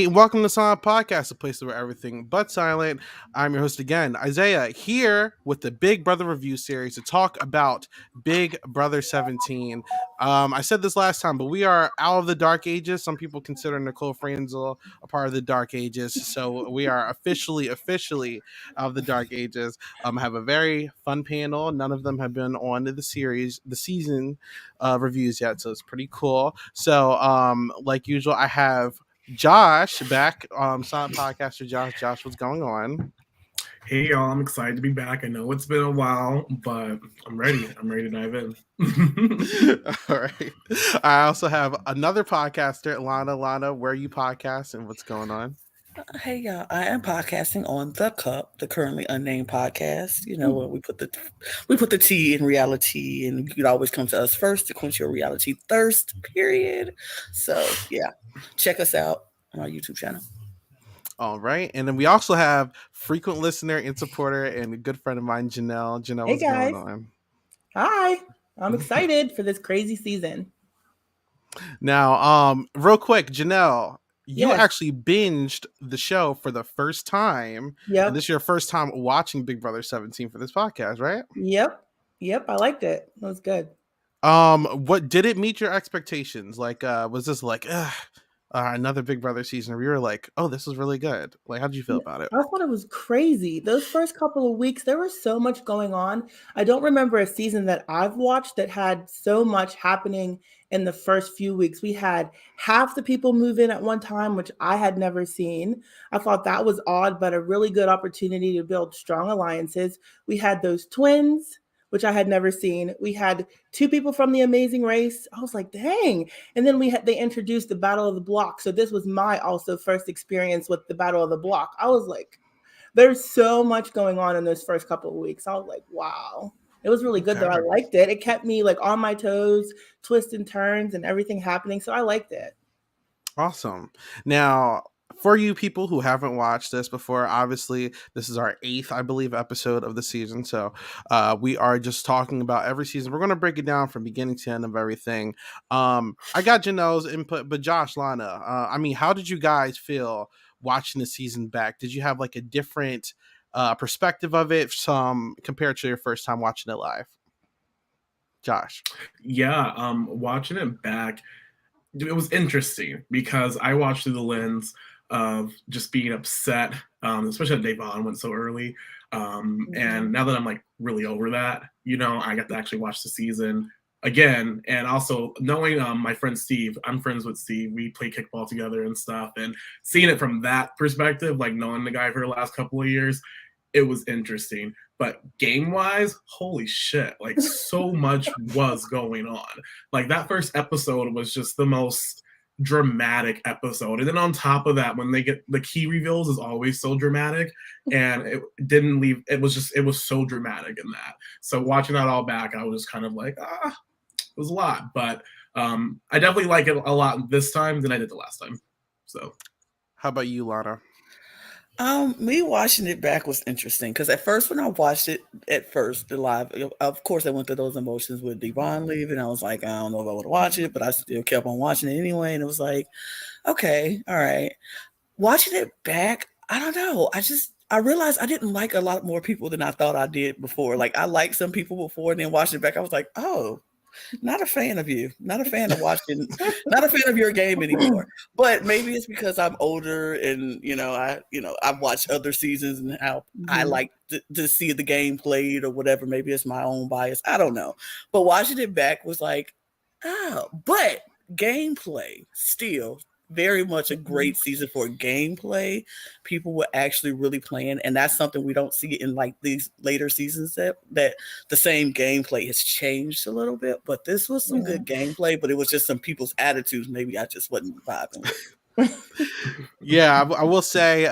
Welcome to Silent Podcast, a place where everything but silent. I'm your host again, Isaiah, here with the Big Brother review series to talk about Big Brother 17. I said this last time, but we are out of the Dark Ages. Some people consider Nicole Franzel a part of the Dark Ages, so we are officially out of the Dark Ages. I have a very fun panel. None of them have been on the season reviews yet, so it's pretty cool. So, like usual, I have Josh back, silent podcaster Josh. Josh, what's going on? Hey y'all, I'm excited to be back. I know it's been a while, but I'm ready. I'm ready to dive in. All right. I also have another podcaster, Lana. Lana, where you podcast and what's going on? Hey y'all, I am podcasting on The Cup, the currently unnamed podcast. You know, where we put the tea in reality, and you can always come to us first to quench your reality thirst. Period. So yeah, check us out on our YouTube channel. All right, and then we also have frequent listener and supporter and a good friend of mine, Janelle. Janelle, what's going on? Hi, I'm excited for this crazy season. Now, real quick, Janelle. You actually binged the show for the first time. Yep. And this is your first time watching Big Brother 17 for this podcast, right? Yep. I liked it. It was good. What did it meet your expectations? Like, was this like another Big Brother season, or you were like, oh, this is really good? Like, how did you feel about it? I thought it was crazy. Those first couple of weeks, there was so much going on. I don't remember a season that I've watched that had so much happening in the first few weeks. We had half the people move in at one time, which I had never seen. I thought that was odd, but a really good opportunity to build strong alliances. We had those twins, which I had never seen. We had two people from The Amazing Race. I was like, dang. And then they introduced the Battle of the Block. So this was my also first experience with the Battle of the Block. I was like, there's so much going on in those first couple of weeks. I was like, wow. It was really good though. I liked it. It kept me like on my toes, twists and turns and everything happening. So I liked it. Awesome. Now, for you people who haven't watched this before, obviously this is our 8th, I believe, episode of the season. So we are just talking about every season. We're going to break it down from beginning to end of everything. I got Janelle's input, but Josh, Lana, how did you guys feel watching the season back? Did you have like a different perspective of it compared to your first time watching it live? Josh? Yeah, watching it back, it was interesting because I watched through the lens of just being upset, especially that Devon went so early. And now that I'm like really over that, I got to actually watch the season again. And also knowing my friend Steve, I'm friends with Steve. We play kickball together and stuff. And seeing it from that perspective, like knowing the guy for the last couple of years, it was interesting. But game-wise, holy shit, like so much was going on. Like that first episode was just the most dramatic episode. And then on top of that, when they get the key reveals is always so dramatic. And it didn't leave, it was so dramatic in that. So watching that all back, I was just kind of like, it was a lot. But I definitely like it a lot this time than I did the last time. So how about you, Lana? Me watching it back was interesting because at first when I watched it live, of course I went through those emotions with Devon leaving. I was like, I don't know if I would watch it, but I still kept on watching it anyway. And it was like, okay, all right. Watching it back, I don't know. I realized I didn't like a lot more people than I thought I did before. Like I liked some people before, and then watching it back, I was like, oh, not a fan of you, not a fan of watching, not a fan of your game anymore. But maybe it's because I'm older and I've watched other seasons and how I like to see the game played or whatever. Maybe it's my own bias. I don't know. But watching it back was like, but gameplay still very much a great season for gameplay. People were actually really playing, and that's something we don't see in like these later seasons that the same gameplay has changed a little bit. But this was some good gameplay, but it was just some people's attitudes maybe I just wasn't vibing with. Yeah, I will say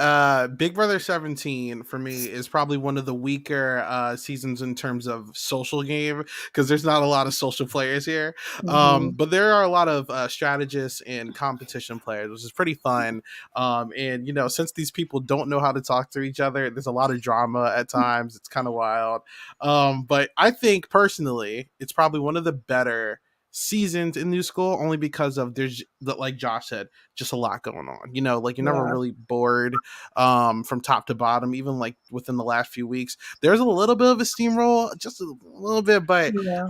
Big Brother 17 for me is probably one of the weaker seasons in terms of social game because there's not a lot of social players here. Mhm. But there are a lot of strategists and competition players, which is pretty fun. And, since these people don't know how to talk to each other, there's a lot of drama at times. It's kind of wild. But I think personally, it's probably one of the better seasons in New School only because of like Josh said, just a lot going on. Like you're never Yeah. really bored from top to bottom, even like within the last few weeks. There's a little bit of a steamroll, just a little bit, but Yeah.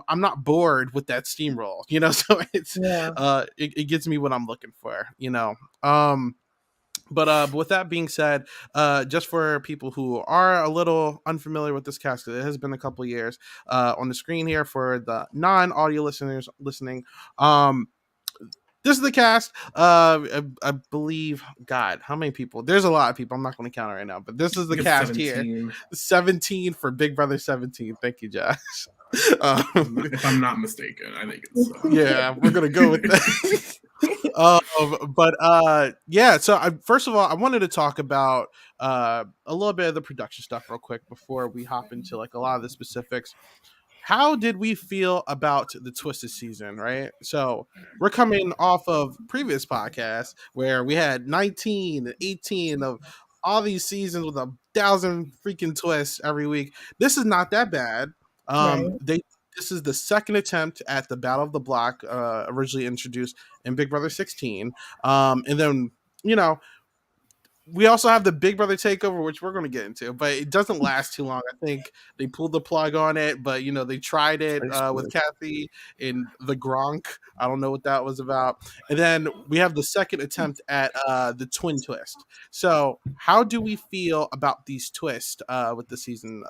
I'm not bored with that steamroll, so it's Yeah. it gives me what I'm looking for. But with that being said, just for people who are a little unfamiliar with this cast, 'cause it has been a couple years, on the screen here for the non-audio listeners listening, this is the cast. I believe, God, how many people? There's a lot of people. I'm not going to count it right now, but this is the I think it's cast here. 17 for Big Brother 17. Thank you, Josh. If I'm not mistaken, I think it's so. Yeah, we're gonna go with that. Yeah. So first of all, I wanted to talk about a little bit of the production stuff real quick before we hop into like a lot of the specifics. How did we feel about the Twisted season, right? So we're coming off of previous podcasts where we had 19 and 18 of all these seasons with 1,000 freaking twists every week. This is not that bad. Right. This is the second attempt at the Battle of the Block, originally introduced in Big Brother 16. And then, you know, we also have the Big Brother takeover, which we're going to get into, but it doesn't last too long. I think they pulled the plug on it, but they tried it with Kathy in the Gronk. I don't know what that was about. And then we have the second attempt at the twin twist. So, how do we feel about these twists with the season?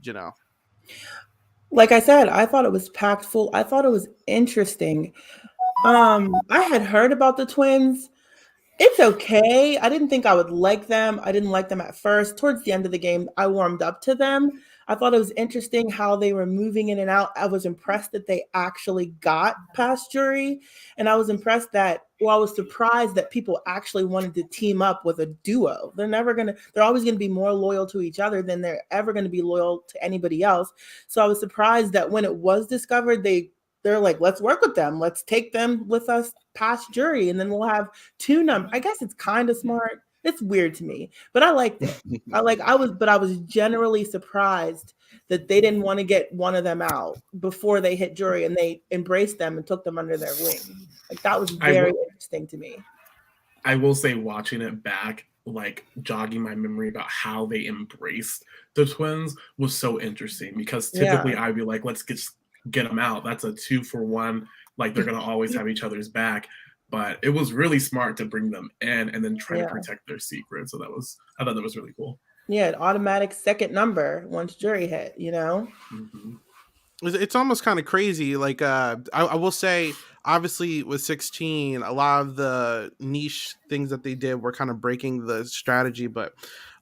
Janelle? Like I said, I thought it was packed full. I thought it was interesting. I had heard about the twins. It's okay. I didn't think I would like them. I didn't like them at first. Towards the end of the game, I warmed up to them. I thought it was interesting how they were moving in and out. I was impressed that they actually got past jury. And I was impressed that, well, I was surprised that people actually wanted to team up with a duo. They're always going to be more loyal to each other than they're ever going to be loyal to anybody else. So I was surprised that when it was discovered, they're like, let's work with them. Let's take them with us past jury. And then we'll have two numbers. I guess it's kind of smart. It's weird to me, but I liked it. I was generally surprised that they didn't want to get one of them out before they hit jury, and they embraced them and took them under their wing. Like that was very interesting to me. I will say, watching it back, like jogging my memory about how they embraced the twins was so interesting, because typically I'd be like, let's get them out. That's a 2-for-1. Like they're gonna always have each other's back. But it was really smart to bring them in and then try to protect their secret. So I thought that was really cool. Yeah, an automatic second number once jury hit, Mm-hmm. It's almost kind of crazy. Like I will say, obviously with 16, a lot of the niche things that they did were kind of breaking the strategy, but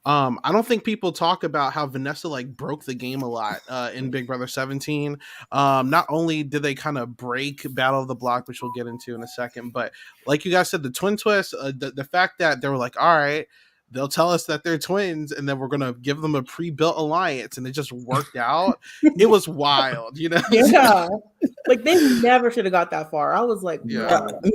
I don't think people talk about how Vanessa like broke the game a lot in Big Brother 17. Not only did they kind of break Battle of the Block, which we'll get into in a second, but like you guys said, the twin twist, the fact that they were like, all right, they'll tell us that they're twins and then we're going to give them a pre-built alliance, and it just worked out. It was wild, Yeah. Like they never should have got that far. I was like, no.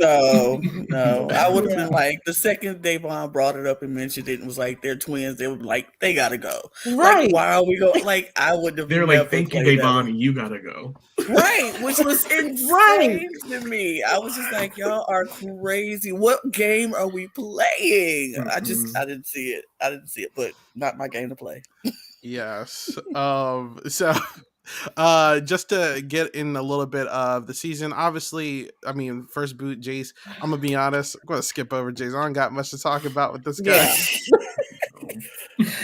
I would have been like, the second Davon brought it up and mentioned it and was like, they're twins, they were like, they gotta go. Right. Like, why are we going? Like, I would have. They're like, thank you, Davon, you gotta go. Right, which was insane to me. I was just like, y'all are crazy. What game are we playing? Mm-hmm. I didn't see it, but not my game to play. Yes. So just to get in a little bit of the season, obviously, I mean, first boot, Jace. I'm gonna be honest, I'm gonna skip over Jace. I don't got much to talk about with this guy.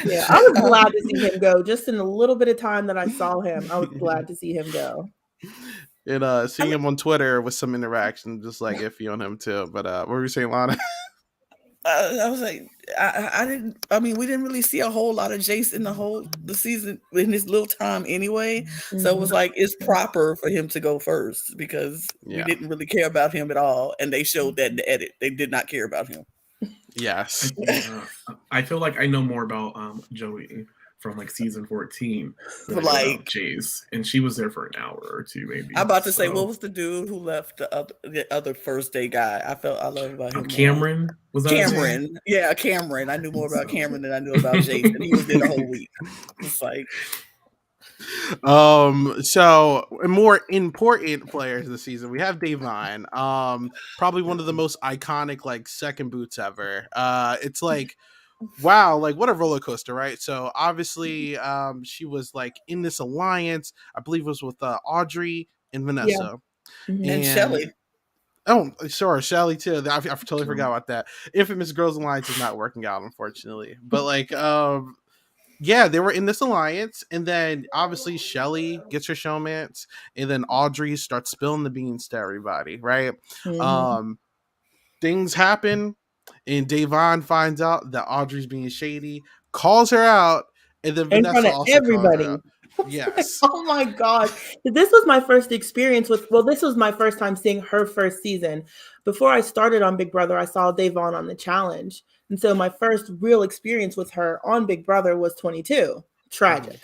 Yeah, I was glad to see him go. Just in a little bit of time that I saw him, I was glad to see him go. And seeing him on Twitter with some interaction, just like iffy on him too. But what were you saying, Lana? I was like, I didn't. I mean, we didn't really see a whole lot of Jace in the season in his little time anyway. So it was like it's proper for him to go first because we didn't really care about him at all, and they showed that in the edit. They did not care about him. Yes. I feel like I know more about Joey from like season 14 than I know Like about Chase, and she was there for an hour or two, maybe. I'm about to say, what was the dude who left the other first day guy? I love about him. Cameron, was that his name? Cameron, yeah, Cameron. I knew more about Cameron than I knew about Jace, and he was there the whole week. It's like, so more important players this season, we have Davon. Probably one of the most iconic like second boots ever. It's like, wow, like what a roller coaster, right? So obviously, she was like in this alliance. I believe it was with Audrey and Vanessa, and Shelly. Oh, sure, Shelly too. I totally forgot about that. Infamous Girls Alliance is not working out, unfortunately. But like, yeah, they were in this alliance, and then obviously Shelly gets her showmance, and then Audrey starts spilling the beans to everybody, right? Things happen, and Davon finds out that Audrey's being shady, calls her out, and then in Vanessa front of also everybody. calls her out. Yes. Oh my gosh. This was my first experience this was my first time seeing her first season. Before I started on Big Brother, I saw Davon on the challenge. And so my first real experience with her on Big Brother was 22. Tragic.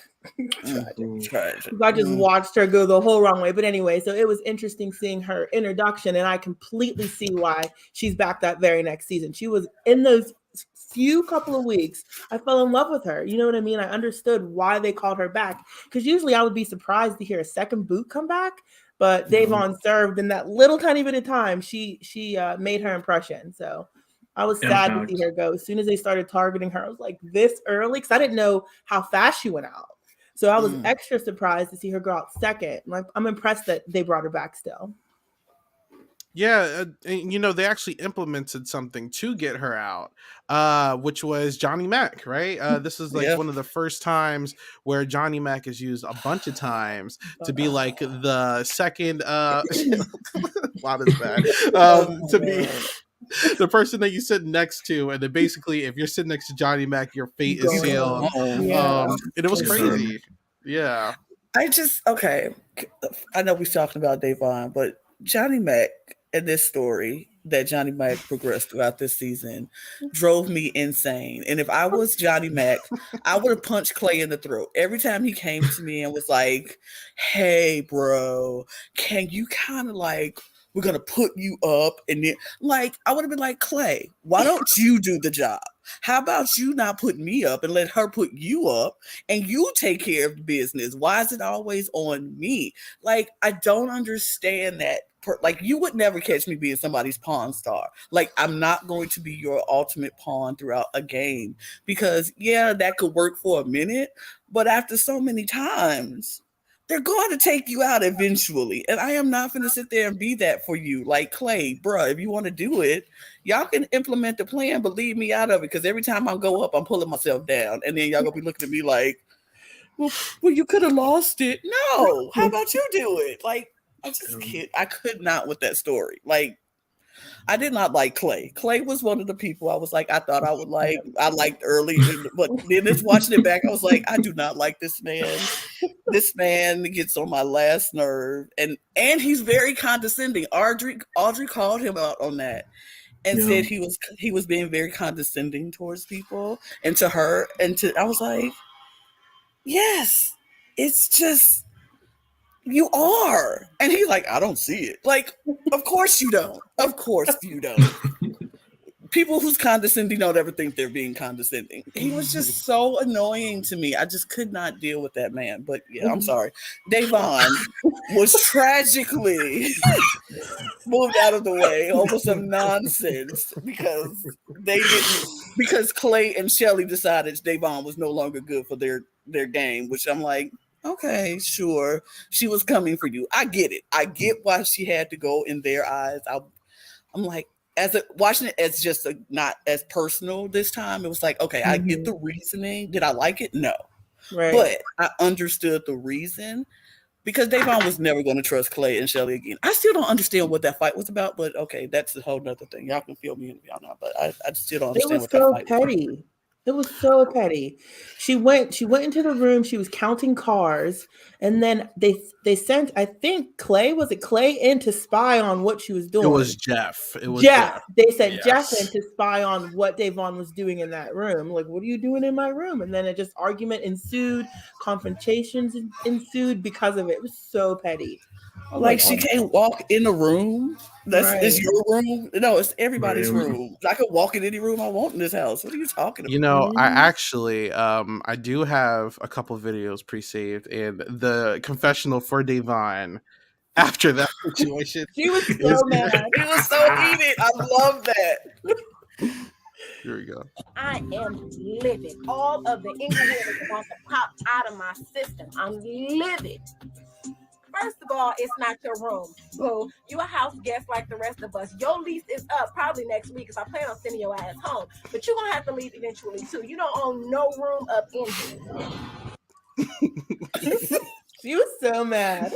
Tragic. I just watched her go the whole wrong way. But anyway, so it was interesting seeing her introduction, and I completely see why she's back that very next season. She was in those few couple of weeks, I fell in love with her. You know what I mean? I understood why they called her back, because usually I would be surprised to hear a second boot come back, but Davon served in that little tiny bit of time. She made her impression. So I was sad to see her go. As soon as they started targeting her, I was like, this early, because I didn't know how fast she went out. So I was extra surprised to see her go out second. Like, I'm impressed that they brought her back still. Yeah, you know, they actually implemented something to get her out, which was Johnny Mac, right? This is like one of the first times where Johnny Mac is used a bunch of times to be like the second, wow, that's bad, to be the person that you sit next to, and then basically, if you're sitting next to Johnny Mac, your fate is sealed. And it was crazy. Yeah. I know we're talking about Davon, but Johnny Mac and this story that Johnny Mac progressed throughout this season drove me insane. And if I was Johnny Mac, I would have punched Clay in the throat every time he came to me and was like, hey, bro, can you kind of like, we're going to put you up. And then, like, I would have been like, Clay, why don't you do the job? How about you not put me up and let her put you up and you take care of the business? Why is it always on me? Like, I don't understand that. Like, you would never catch me being somebody's pawn star. Like, I'm not going to be your ultimate pawn throughout a game because, yeah, that could work for a minute. But after so many times, they're going to take you out eventually. And I am not going to sit there and be that for you. Like, Clay, bruh, if you want to do it, y'all can implement the plan, but leave me out of it. Because every time I go up, I'm pulling myself down. And then y'all going to be looking at me like, well, you could have lost it. No, how about you do it? Like, I could not with that story. Like, I did not like Clay. Clay was one of the people I was like, I thought I would like. I liked early, but then just watching it back, I was like, I do not like this man. This man gets on my last nerve, and he's very condescending. Audrey called him out on that and said he was being very condescending towards people and to her, and I was like, yes, it's just. You are. And he's like, I don't see it. Like, of course you don't. Of course you don't. People who's condescending don't ever think they're being condescending. He was just so annoying to me. I just could not deal with that man. But yeah, I'm sorry. Davon was tragically moved out of the way over some nonsense because Clay and Shelly decided Davon was no longer good for their game, which I'm like, okay, sure. She was coming for you. I get it. I get why she had to go in their eyes. I'm like, watching it as just not as personal this time. It was like, okay, I get the reasoning. Did I like it? No. Right. But I understood the reason. because Davon was never going to trust Clay and Shelly again. I still don't understand what that fight was about, but okay, that's a whole nother thing. Y'all can feel me if y'all know, but I still don't It understand was what that so fight was. petty. It was so petty. She went into the room, she was counting cars, and then they sent, I think was it Clay in to spy on what she was doing. It was Jeff. Jeff. They sent Jeff in Yes. to spy on what Davon was doing in that room. Like, what are you doing in my room? And then it just argument ensued, confrontations ensued because of it. It was so petty. Like she can't walk in the room. It's your room. No, it's everybody's room. I could walk in any room I want in this house. What are you talking about? You know, I actually I do have a couple videos pre-saved, and the confessional for Davon after that situation. She was so mad. It was so heated. I love that. Here we go. I am livid. All of the Inglewood is about to pop out of my system. I'm livid. First of all, it's not your room. Boo. You a house guest like the rest of us. Your lease is up probably next week because I plan on sending your ass home. But you're going to have to leave eventually, too. You don't own no room up in here. She was so mad.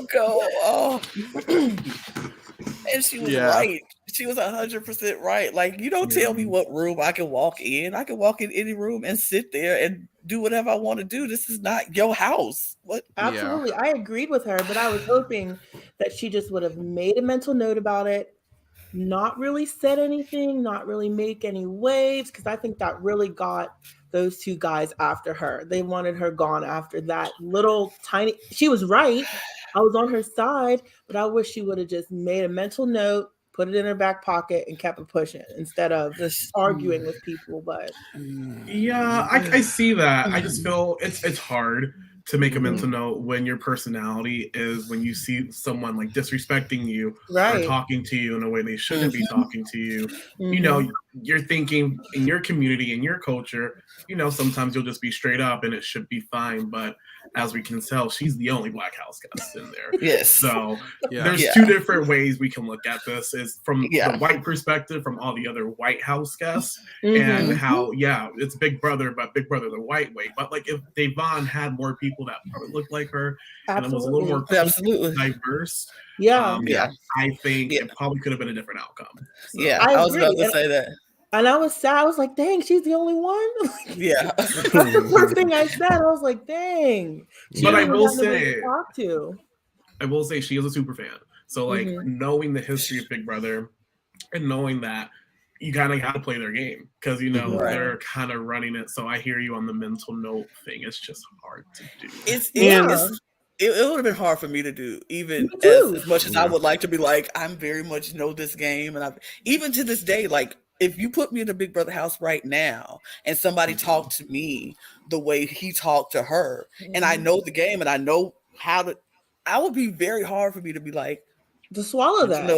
And she was right. She was 100% right. Like, you don't tell me what room I can walk in. I can walk in any room and sit there and do whatever I want to do. This is not your house. What? Absolutely. I agreed with her, but I was hoping that she just would have made a mental note about it, not really said anything, not really make any waves, because I think that really got those two guys after her. They wanted her gone after that little tiny. She was right. I was on her side, but I wish she would have just made a mental note, put it in her back pocket, and kept it pushing instead of just arguing with people. But yeah, I see that. I just feel it's hard to make a mental note when your personality is when you see someone like disrespecting you or talking to you in a way they shouldn't be talking to you. You know, you're thinking in your community, in your culture, you know, sometimes you'll just be straight up and it should be fine. But as we can tell, she's the only Black house guest in there. Yes. So there's two different ways we can look at this: is from the white perspective, from all the other white house guests, and how it's Big Brother, but Big Brother the white way. But like if Davon had more people that probably looked like her and it was a little more diverse, I think it probably could have been a different outcome. So. Yeah, I was about to say that. And I was sad. I was like, dang, she's the only one. Yeah. That's the first thing I said. I was like, dang. But I will say she is a super fan. So like knowing the history of Big Brother and knowing that you kind of got to play their game because, you know, they're kind of running it. So I hear you on the mental note thing. It's just hard to do. It would have been hard for me to do, even as much as I would like to be like, I'm very much know this game. And even to this day, like, if you put me in a Big Brother house right now and somebody talked to me the way he talked to her, and I know the game and I know how to, I would be very hard for me to be like, to swallow that.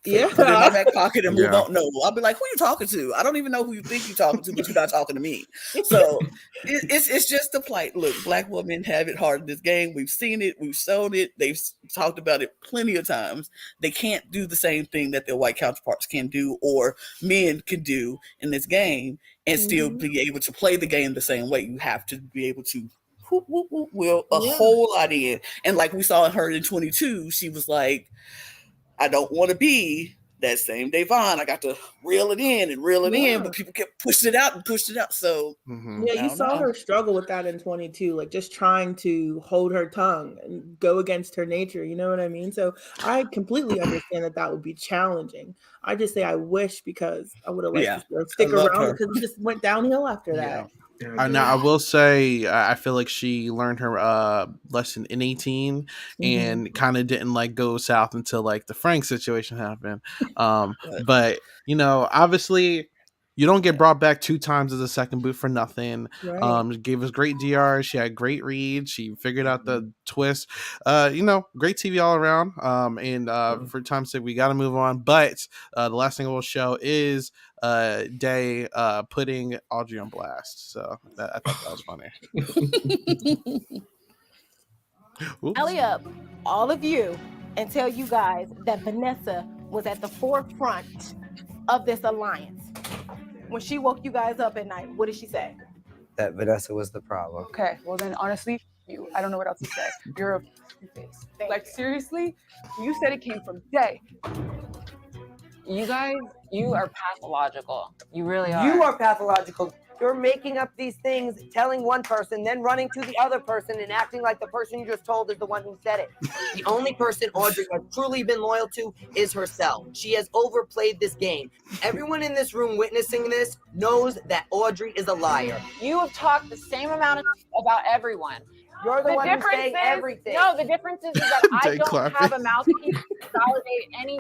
Put it in my back pocket and move on. No, I'll be like, who are you talking to? I don't even know who you think you're talking to, but you're not talking to me. So it's just the plight. Look, Black women have it hard in this game. We've seen it. We've shown it. They've talked about it plenty of times. They can't do the same thing that their white counterparts can do or men can do in this game and still be able to play the game the same way. You have to be able to will a whole lot in. And like we saw her in 22, she was like, I don't want to be that same Davon. I got to reel it in and reel it in, but people kept pushing it out and pushed it out. So you saw her struggle with that in 22, like just trying to hold her tongue and go against her nature. You know what I mean? So I completely understand that would be challenging. I just say I wish because I would have liked to stick around because it just went downhill after that. Now I will say I feel like she learned her lesson in 18 and kind of didn't like go south until like the Frank situation happened. But you know, obviously you don't get brought back 2 times as a second boot for nothing. Gave us great DR. She had great reads. She figured out the twist. You know, great TV all around. And for time's sake, we got to move on. But the last thing we'll show is Day putting Audrey on blast. So I thought that was funny. Alley up, all of you, and tell you guys that Vanessa was at the forefront of this alliance. When she woke you guys up at night, what did she say? That Vanessa was the problem. Okay, well then honestly, you. I don't know what else to say. You're a face. Like, seriously? You said it came from Day. You guys, you are pathological. You really are. You are pathological. You're making up these things, telling one person, then running to the other person and acting like the person you just told is the one who said it. The only person Audrey has truly been loyal to is herself. She has overplayed this game. Everyone in this room witnessing this knows that Audrey is a liar. You have talked the same amount about everyone. You're the one who's saying everything. No, the difference is that I Jay don't clapping. have a mouthpiece to validate any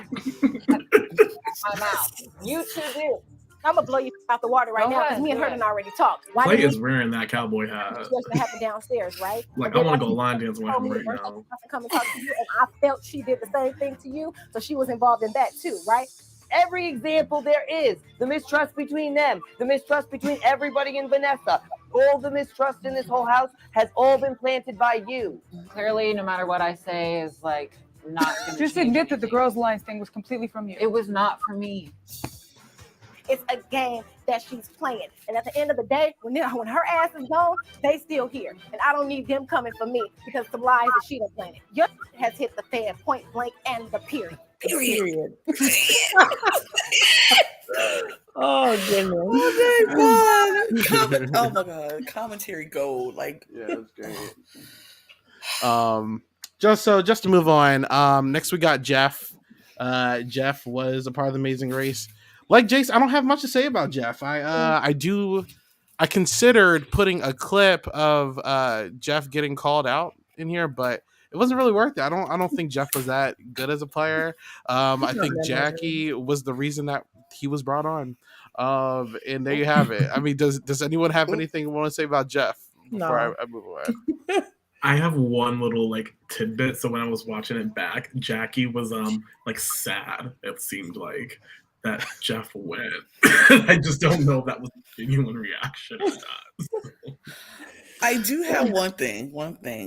my mouth. You two do. I'm gonna blow you out the water right Go now because ahead, me and go her ahead. done already talked. Why Clay did is wearing that cowboy hat. situation that happened downstairs, right? Like, And I then want to go line dancing with told him me right the first now. time to come and talk to you, and I felt she did the same thing to you, so she was involved in that too, right? Every example there is, the mistrust between them, the mistrust between everybody and Vanessa, all the mistrust in this whole house has all been planted by you. Clearly, no matter what I say, is like not gonna Just change admit that the anything. girls' lines thing was completely from you. It was not for me. It's a game that she's playing, and at the end of the day, when her ass is gone, they still here, and I don't need them coming for me because some lies that she done planted. Your has hit the fan point blank and the period. Period. Oh goodness. Oh my god, commentary gold. Like, Yeah, that's great. Just to move on. Next we got Jeff. Jeff was a part of the Amazing Race. Like Jace, I don't have much to say about Jeff. I considered putting a clip of Jeff getting called out in here, but it wasn't really worth it. I don't think Jeff was that good as a player. I think Jackie was the reason that he was brought on. And there you have it. I mean, does anyone have anything you want to say about Jeff before I move away? I have one little like tidbit. So when I was watching it back, Jackie was like sad. It seemed like that Jeff went. I just don't know if that was a genuine reaction or not. I do have one thing,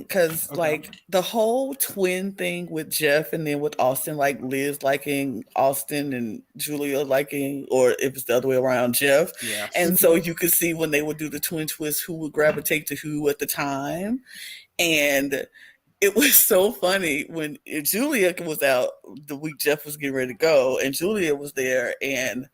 because Okay. like the whole twin thing with Jeff and then with Austin, like Liz liking Austin and Julia liking, or if it's the other way around, Jeff. Yeah. And so you could see when they would do the twin twist, who would gravitate to who at the time. And it was so funny when Julia was out the week Jeff was getting ready to go, and Julia was there, and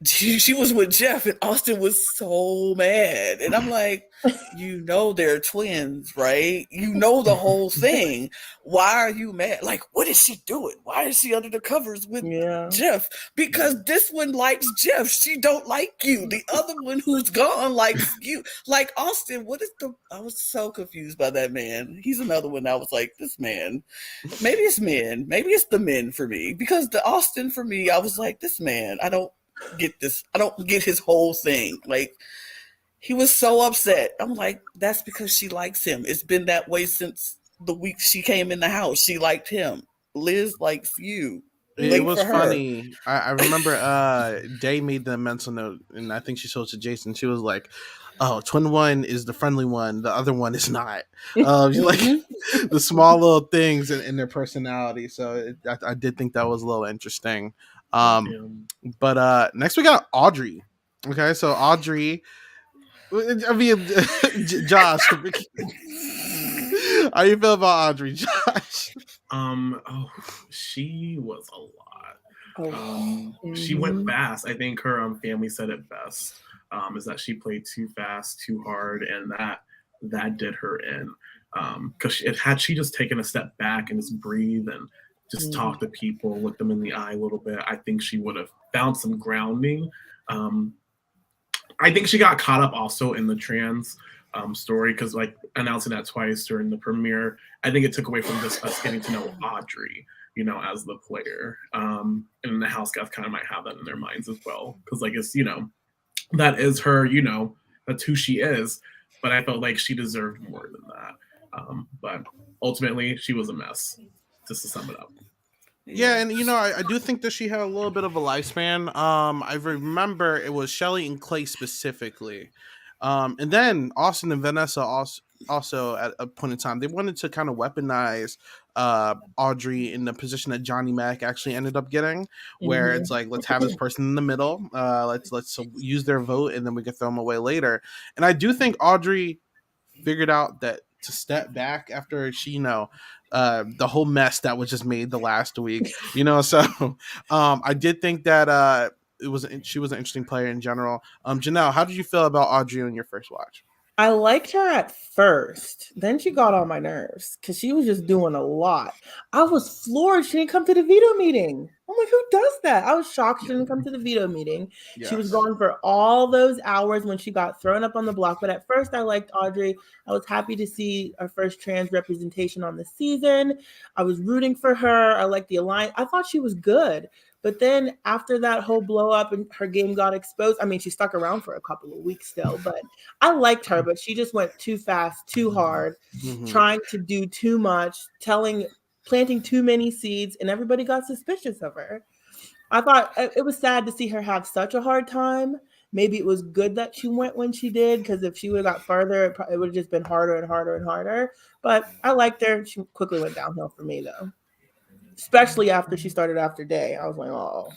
she was with Jeff, and Austin was so mad. And I'm like, they're twins, right? You know the whole thing. Why are you mad? Like, what is she doing? Why is she under the covers with Jeff? Because this one likes Jeff. She don't like you. The other one who's gone likes you. Like, Austin, I was so confused by that man. He's another one I was like, this man. Maybe it's men. Maybe it's the men for me. Because the Austin for me, I was like, this man, I don't get this. I don't get his whole thing. Like, he was so upset. I'm like, that's because she likes him. It's been that way since the week she came in the house. She liked him. Liz likes you. It was funny. I remember Day made the mental note, and I think she showed it to Jason. She was like, oh, twin one is the friendly one, the other one is not. Like the small little things in their personality. So I did think that was a little interesting. But next we got Audrey. Okay, so Audrey, I mean, Josh, how you feel about Audrey, Josh? She was a lot. She went fast. I think her family said it best. Is that she played too fast, too hard, and that did her in. Because had she just taken a step back and just breathe and just talk to people, look them in the eye a little bit, I think she would have found some grounding. I think she got caught up also in the trans story, because like announcing that twice during the premiere, I think it took away from just us getting to know Audrey, as the player. And the house guys kind of might have that in their minds as well, because like it's that is her, that's who she is. But I felt like she deserved more than that. But ultimately, she was a mess. Just to sum it up. Yeah, and I do think that she had a little bit of a lifespan. I remember it was Shelly and Clay specifically, and then Austin and Vanessa also at a point in time they wanted to kind of weaponize Audrey in the position that Johnny Mac actually ended up getting, where it's like, let's have this person in the middle, let's use their vote, and then we can throw them away later. And I do think Audrey figured out that to step back after she, the whole mess that was just made the last week, So I did think that she was an interesting player in general. Janelle, how did you feel about Audrey in your first watch? I liked her at first. Then she got on my nerves because she was just doing a lot. I was floored she didn't come to the veto meeting. I'm like, who does that? I was shocked she didn't come to the veto meeting. Yes. She was gone for all those hours when she got thrown up on the block. But at first, I liked Audrey. I was happy to see our first trans representation on the season. I was rooting for her. I liked the alliance. I thought she was good. But then after that whole blow up and her game got exposed, I mean, she stuck around for a couple of weeks still, but I liked her, but she just went too fast, too hard, trying to do too much, planting too many seeds, and everybody got suspicious of her. I thought it was sad to see her have such a hard time. Maybe it was good that she went when she did, because if she would have got farther, it would have just been harder and harder and harder. But I liked her. She quickly went downhill for me, though. Especially after she started after day. I was like, oh.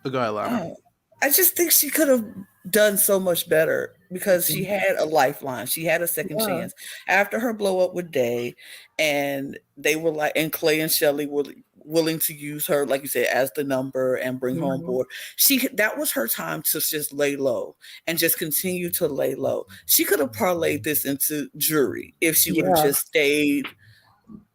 Go ahead, Lana. I just think she could have done so much better because she had a lifeline. She had a second chance. After her blow up with Day, and they were like, and Clay and Shelly were willing to use her, like you said, as the number and bring her on board. That was her time to just lay low and just continue to lay low. She could have parlayed this into jury if she would have just stayed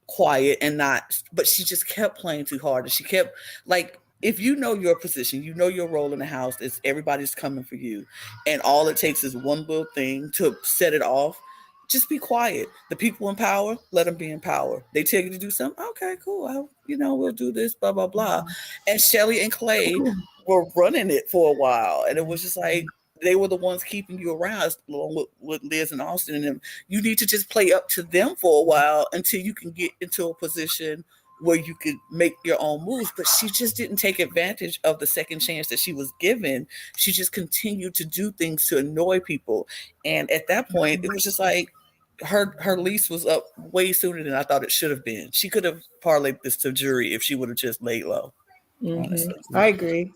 quiet and not, but she just kept playing too hard. And she kept, like, if you know your position, you know your role in the house, is everybody's coming for you, and all it takes is one little thing to set it off. Just be quiet. The people in power, let them be in power. They tell you to do something. Okay, cool. We'll do this, blah, blah, blah. And Shelly and Clay were running it for a while. And it was just like, they were the ones keeping you around, along with Liz and Austin and them. You need to just play up to them for a while until you can get into a position where you could make your own moves. But she just didn't take advantage of the second chance that she was given. She just continued to do things to annoy people. And at that point, it was just like, her lease was up way sooner than I thought it should have been. She could have parlayed this to jury if she would have just laid low. Honestly, I agree.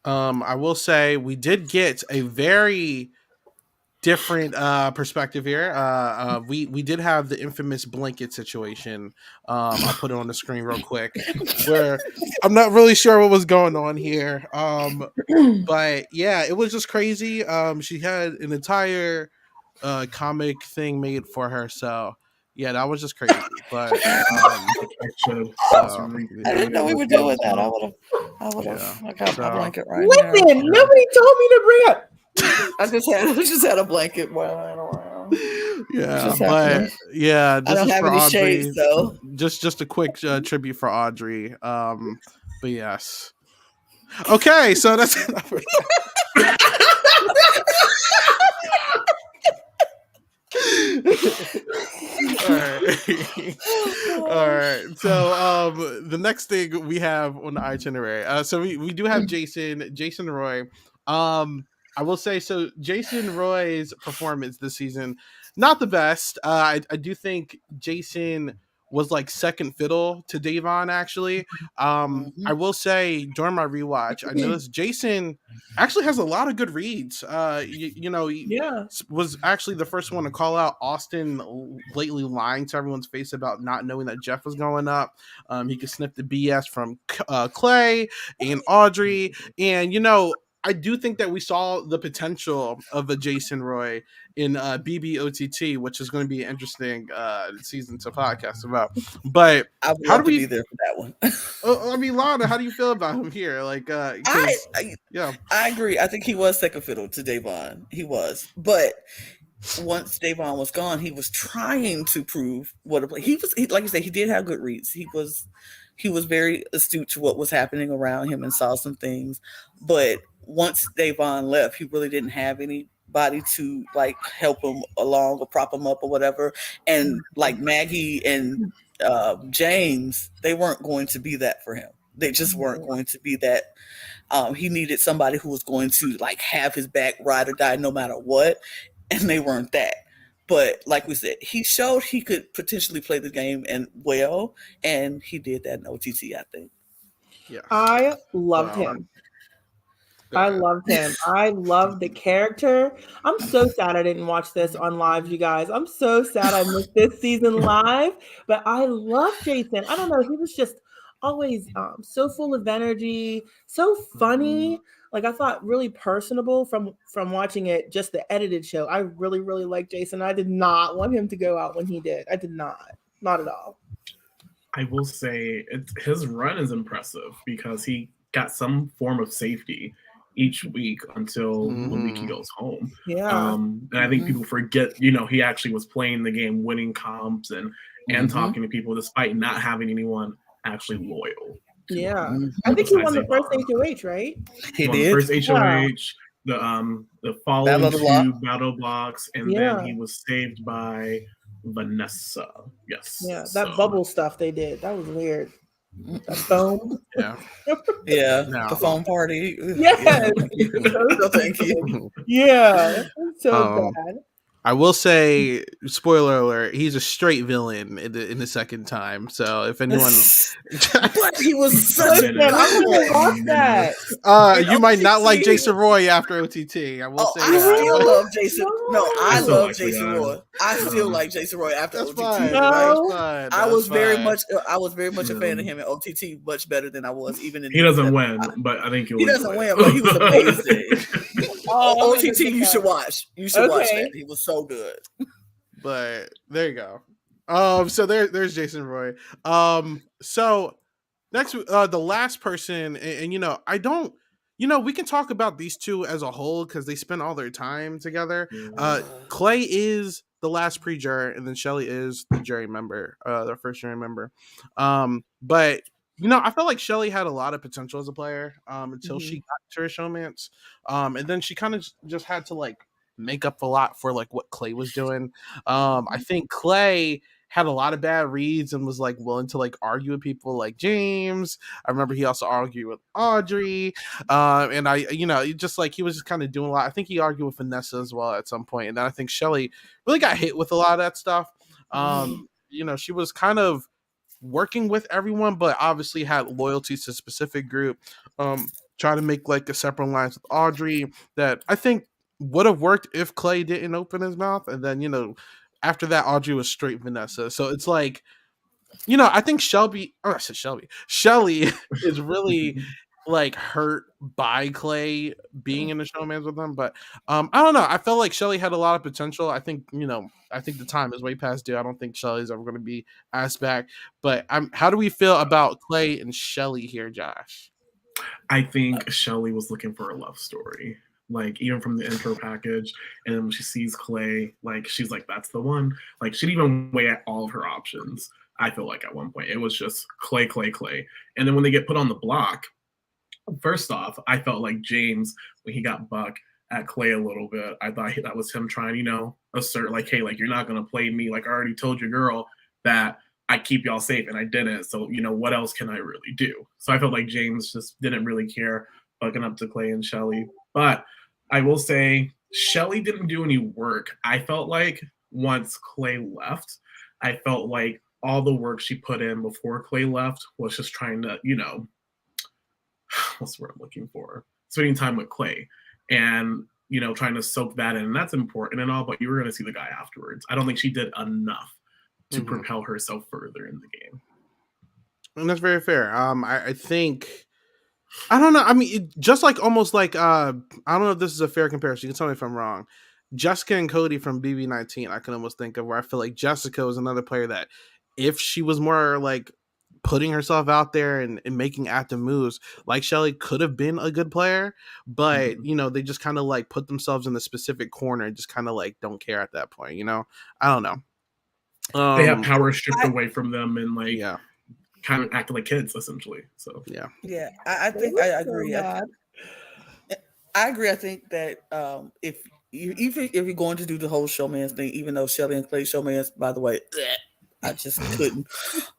I will say we did get a very different perspective here. We did have the infamous blanket situation. I'll put it on the screen real quick, where I'm not really sure what was going on here. But yeah, it was just crazy. She had an entire comic thing made for her, so yeah, that was just crazy. But I didn't know we were doing that. I would have. I got my blanket right now. Listen, nobody told me to bring up. I just had a blanket while I don't around. Yeah, but yeah, this I don't is have for any Audrey. shades though. Just a quick tribute for Audrey. But yes. Okay, so that's all right. So the next thing we have on the itinerary. So we do have Jason Roy. I will say, so Jason Roy's performance this season, not the best. I do think Jason was like second fiddle to Davon, actually. I will say during my rewatch, I noticed Jason actually has a lot of good reads. He was actually the first one to call out Austin blatantly lying to everyone's face about not knowing that Jeff was going up. He could sniff the BS from Clay and Audrey. And, I do think that we saw the potential of a Jason Roy in BBOTT, which is going to be an interesting season to podcast about. But I would love to be there for that one. I mean, Lana, how do you feel about him here? Like, I agree. I think he was second fiddle to Davon. He was, but once Davon was gone, he was trying to prove what a play. Like you said, he did have good reads. He was very astute to what was happening around him and saw some things. But once Davon left, he really didn't have anybody to like help him along or prop him up or whatever. And like Maggie and James, they weren't going to be that for him. They just weren't going to be that. He needed somebody who was going to like have his back, ride or die no matter what. And they weren't that. But like we said, he showed he could potentially play the game and he did that in OTT, I think. Yeah, I loved him. I loved him. I loved the character. I'm so sad I didn't watch this on live, you guys. I'm so sad I missed this season live, but I love Jason. I don't know. He was just always so full of energy, so funny. Like I thought really personable from watching it, just the edited show. I really, really liked Jason. I did not want him to go out when he did. I did not at all. I will say his run is impressive because he got some form of safety each week until the week he goes home. Yeah. And I think people forget, he actually was playing the game, winning comps and talking to people despite not having anyone actually loyal. Yeah. I think he won the first HOH, right? He won did. the first HOH, the following two battle blocks, and then he was saved by Vanessa. Yes. Yeah, that bubble stuff they did. That was weird. The foam. Yeah. Yeah. No. The foam party. Yes. No, thank you. Yeah. So bad. I will say, spoiler alert, he's a straight villain in the second time. So if anyone, but he was so good. I'm gonna watch that. You might not like Jason Roy after OTT. I will say. I still love Jason. No, I love like Jason Roy. I still like Jason Roy after That's OTT. fine. No. That's fine. I was very fine. much a fan of him in OTT, much better than I was even in. He doesn't win, but I think he doesn't win, but he was amazing. OTT, you should watch. You should watch that. He was so good. But there you go. So there's Jason Roy. So next, the last person, and I don't, we can talk about these two as a whole because they spend all their time together. Clay is the last pre-juror, and then Shelly is the jury member, the first jury member. But I felt like Shelly had a lot of potential as a player until she got to her showmance, and then she kind of just had to make up a lot for what Clay was doing. I think Clay had a lot of bad reads and was willing to argue with people like James. I remember he also argued with Audrey. And he was just kind of doing a lot. I think he argued with Vanessa as well at some point. And then I think Shelly really got hit with a lot of that stuff. She was kind of working with everyone, but obviously had loyalties to a specific group. Trying to make a separate alliance with Audrey that I think would have worked if Clay didn't open his mouth. And then, after that, Audrey was straight Vanessa. So it's I think Shelly is really hurt by Clay being in the showmans with him. But I don't know. I felt like Shelly had a lot of potential. I think, I think the time is way past due. I don't think Shelly's ever going to be asked back. But how do we feel about Clay and Shelly here, Josh? I think Shelly was looking for a love story. Even from the intro package, and then when she sees Clay, she's like, that's the one. She'd even weigh out all of her options. I feel like at one point it was just Clay. And then when they get put on the block, first off, I felt like James, when he got buck at Clay a little bit, I thought that was him trying, assert hey, you're not going to play me. I already told your girl that I keep y'all safe, and I didn't. So, what else can I really do? So I felt like James just didn't really care, bucking up to Clay and Shelly. But I will say Shelly didn't do any work. I felt like once Clay left, I felt like all the work she put in before Clay left was just trying to, what's the word I'm looking for? Spending time with Clay and, trying to soak that in. And that's important and all, but you were going to see the guy afterwards. I don't think she did enough to propel herself further in the game. And that's very fair. I think... I don't know. I mean, just almost I don't know if this is a fair comparison. You can tell me if I'm wrong. Jessica and Cody from BB19, I can almost think of where I feel like Jessica was another player that if she was more putting herself out there and making active moves, Shelly could have been a good player, but they just kind of put themselves in a specific corner and just kind of don't care at that point. I don't know. They have power stripped away from them and yeah. kind of acting like kids essentially. So yeah, I think I agree. I agree. I think that if you're going to do the whole showman's thing, even though Shelly and Clay showman's, by the way, I just couldn't.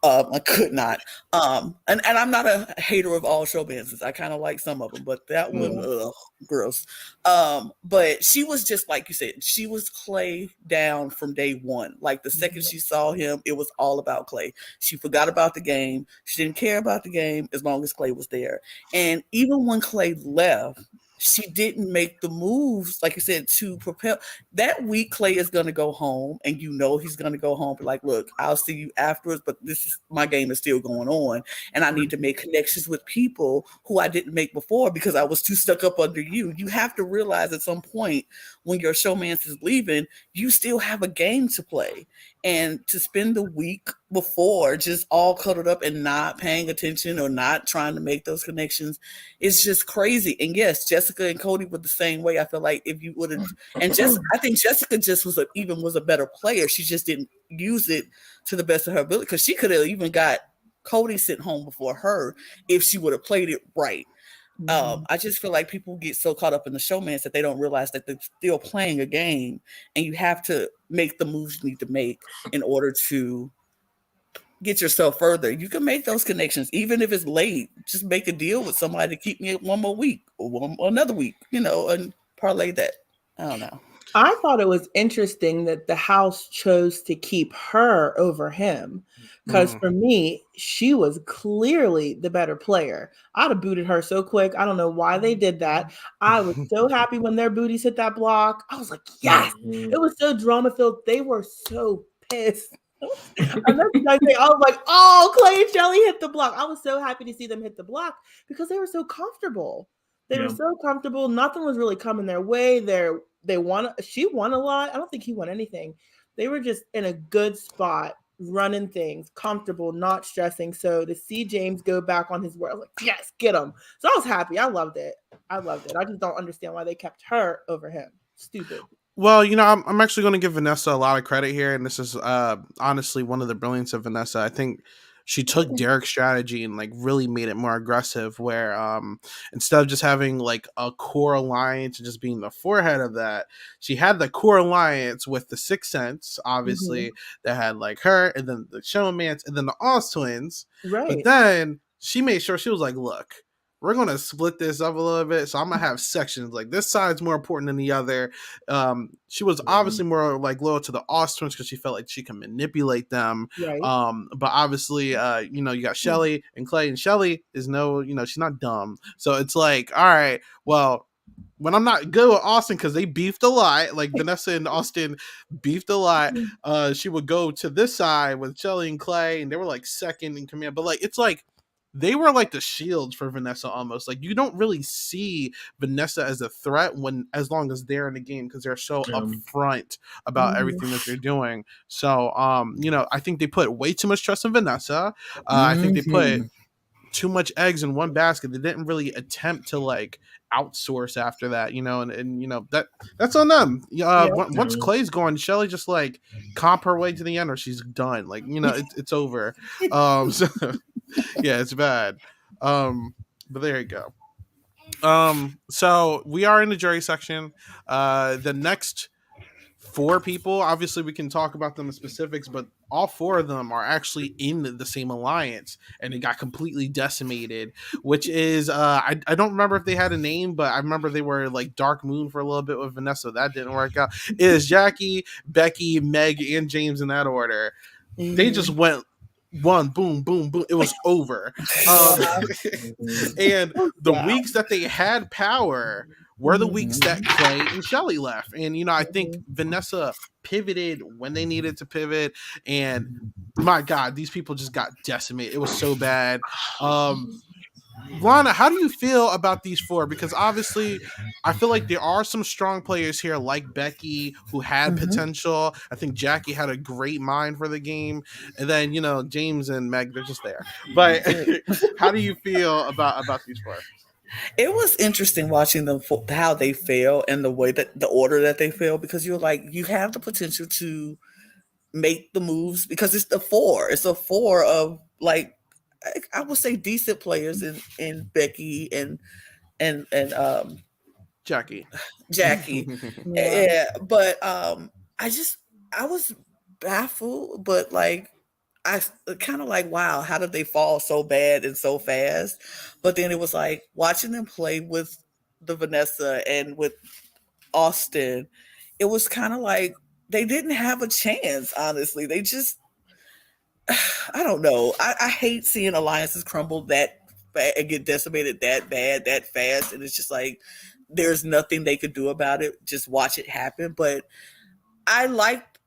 I could not. And I'm not a hater of all showmances. I kind of like some of them, but that one, gross. But she was just like you said. She was Clay down from day one. The second she saw him, it was all about Clay. She forgot about the game. She didn't care about the game as long as Clay was there. And even when Clay left, she didn't make the moves, like you said, to propel. That week, Clay is going to go home, and he's going to go home. But like, look, I'll see you afterwards. But my game is still going on, and I need to make connections with people who I didn't make before because I was too stuck up under you. You have to realize at some point when your showmance is leaving, you still have a game to play, and to spend the week before just all cuddled up and not paying attention or not trying to make those connections, it's just crazy. And yes, Jessica and Cody were the same way. I feel like if you would have, I think Jessica just was a better player. She just didn't use it to the best of her ability because she could have even got Cody sent home before her if she would have played it right. I just feel like people get so caught up in the showmance that they don't realize that they're still playing a game, and you have to make the moves you need to make in order to get yourself further. You can make those connections, even if it's late. Just make a deal with somebody to keep me one more week or another week, and parlay that. I don't know. I thought it was interesting that the house chose to keep her over him because for me, she was clearly the better player. I'd have booted her so quick. I don't know why they did that. I was so happy when their booties hit that block. I was like, yes, it was so drama filled. They were so pissed. And that's the thing. I was like, oh, Clay and Shelly hit the block. I was so happy to see them hit the block because they were so comfortable. They were so comfortable. Nothing was really coming their way. She won a lot. I don't think he won anything. They were just in a good spot, running things, comfortable, not stressing. So to see James go back on his word, I was like, yes, get him. So I was happy. I loved it. I just don't understand why they kept her over him. Stupid. Well, I'm actually going to give Vanessa a lot of credit here, and this is honestly one of the brilliance of Vanessa. I think she took Derek's strategy and like really made it more aggressive, where instead of just having like a core alliance and just being the forehead of that, she had the core alliance with the Sixth Sense, obviously, that had like her, and then the Showmance, and then the Oz twins. Right. But then she made sure she was like, look, we're going to split this up a little bit. So I'm going to have sections. Like this side's more important than the other. She was obviously more like loyal to the Oz twins because she felt like she can manipulate them. Right. But obviously, you got Shelly and Clay, and Shelly is she's not dumb. So it's like, all right, well, when I'm not good with Austin because they beefed a lot, like Vanessa and Austin beefed a lot, she would go to this side with Shelly and Clay, and they were like second in command. But like, it's like, they were like the shields for Vanessa almost. Like you don't really see Vanessa as a threat as long as they're in the game because they're so upfront about everything that they're doing. So I think they put way too much trust in Vanessa. I think they put too much eggs in one basket. They didn't really attempt to like outsource after that, and that's on them. Once Clay's gone, Shelly just like comp her way to the end or she's done. Like, it's over. So yeah, it's bad. But there you go. So we are in the jury section. The next 4 people, obviously we can talk about them in specifics, but all 4 of them are actually in the same alliance, and it got completely decimated, which is I don't remember if they had a name, but I remember they were like Dark Moon for a little bit with Vanessa. That didn't work out. It is Jackie, Becky, Meg, and James in that order. They just went one, boom, boom, boom. It was over. And the weeks that they had power were the weeks that Clay and Shelly left. And, I think Vanessa pivoted when they needed to pivot. And my God, these people just got decimated. It was so bad. Lana, how do you feel about these 4? Because obviously, I feel like there are some strong players here, like Becky, who had potential. I think Jackie had a great mind for the game, and then James and Meg, they're just there. But how do you feel about these 4? It was interesting watching them how they fail and the way that the order that they fail, because you're like, you have the potential to make the moves because it's the 4. It's a 4 of like, I would say decent players in Becky and Jackie. Yeah, but I was baffled, but like I kind of like, wow, how did they fall so bad and so fast? But then it was like watching them play with the Vanessa and with Austin, it was kind of like they didn't have a chance, honestly. They just, I don't know. I hate seeing alliances crumble that bad and get decimated that bad, that fast. And it's just like, there's nothing they could do about it. Just watch it happen. But I liked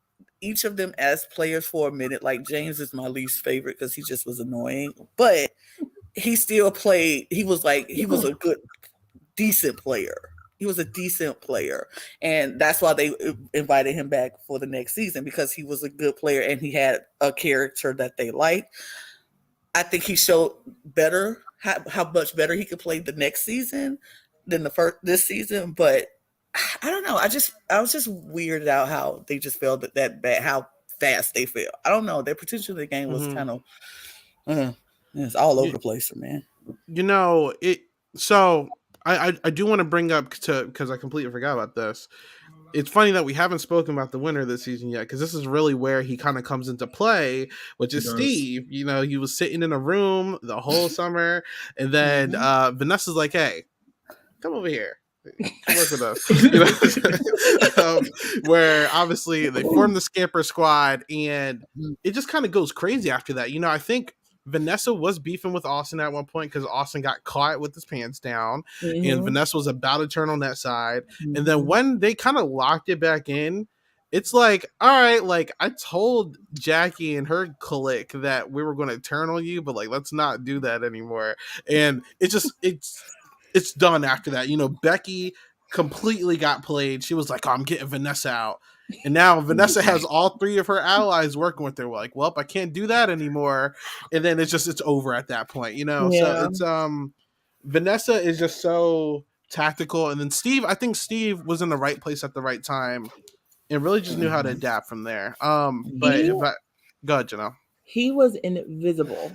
each of them as players for a minute. Like James is my least favorite because he just was annoying, but he still played. He was a good, decent player. He was a decent player, and that's why they invited him back for the next season, because he was a good player and he had a character that they liked. I think he showed better how much better he could play the next season than this season, but I don't know. I was just weirded out how they just felt that bad, how fast they fell. I don't know. Their potential of the game was kind of it's all over the place, man. You know it. So I do want to bring up because I completely forgot about this. It's funny that we haven't spoken about the winner this season yet, because this is really where he kind of comes into play, which is Steve. You know, he was sitting in a room the whole summer, and then Vanessa's like, "Hey, come over here. Come work with us." You know? Where obviously they form the Scamper Squad, and it just kind of goes crazy after that. You know, I think Vanessa was beefing with Austin at one point because Austin got caught with his pants down, and Vanessa was about to turn on that side. And then when they kind of locked it back in, it's like, all right, like I told Jackie and her clique that we were going to turn on you, but like let's not do that anymore. And it's done after that. You know, Becky completely got played. She was like, "Oh, I'm getting Vanessa out." And now Vanessa has all three of her allies working with her. We're like, well, I can't do that anymore. And then it's over at that point, you know? Yeah. So it's Vanessa is just so tactical. And then Steve, I think Steve was in the right place at the right time and really just knew how to adapt from there. But go ahead, Janelle. He was invisible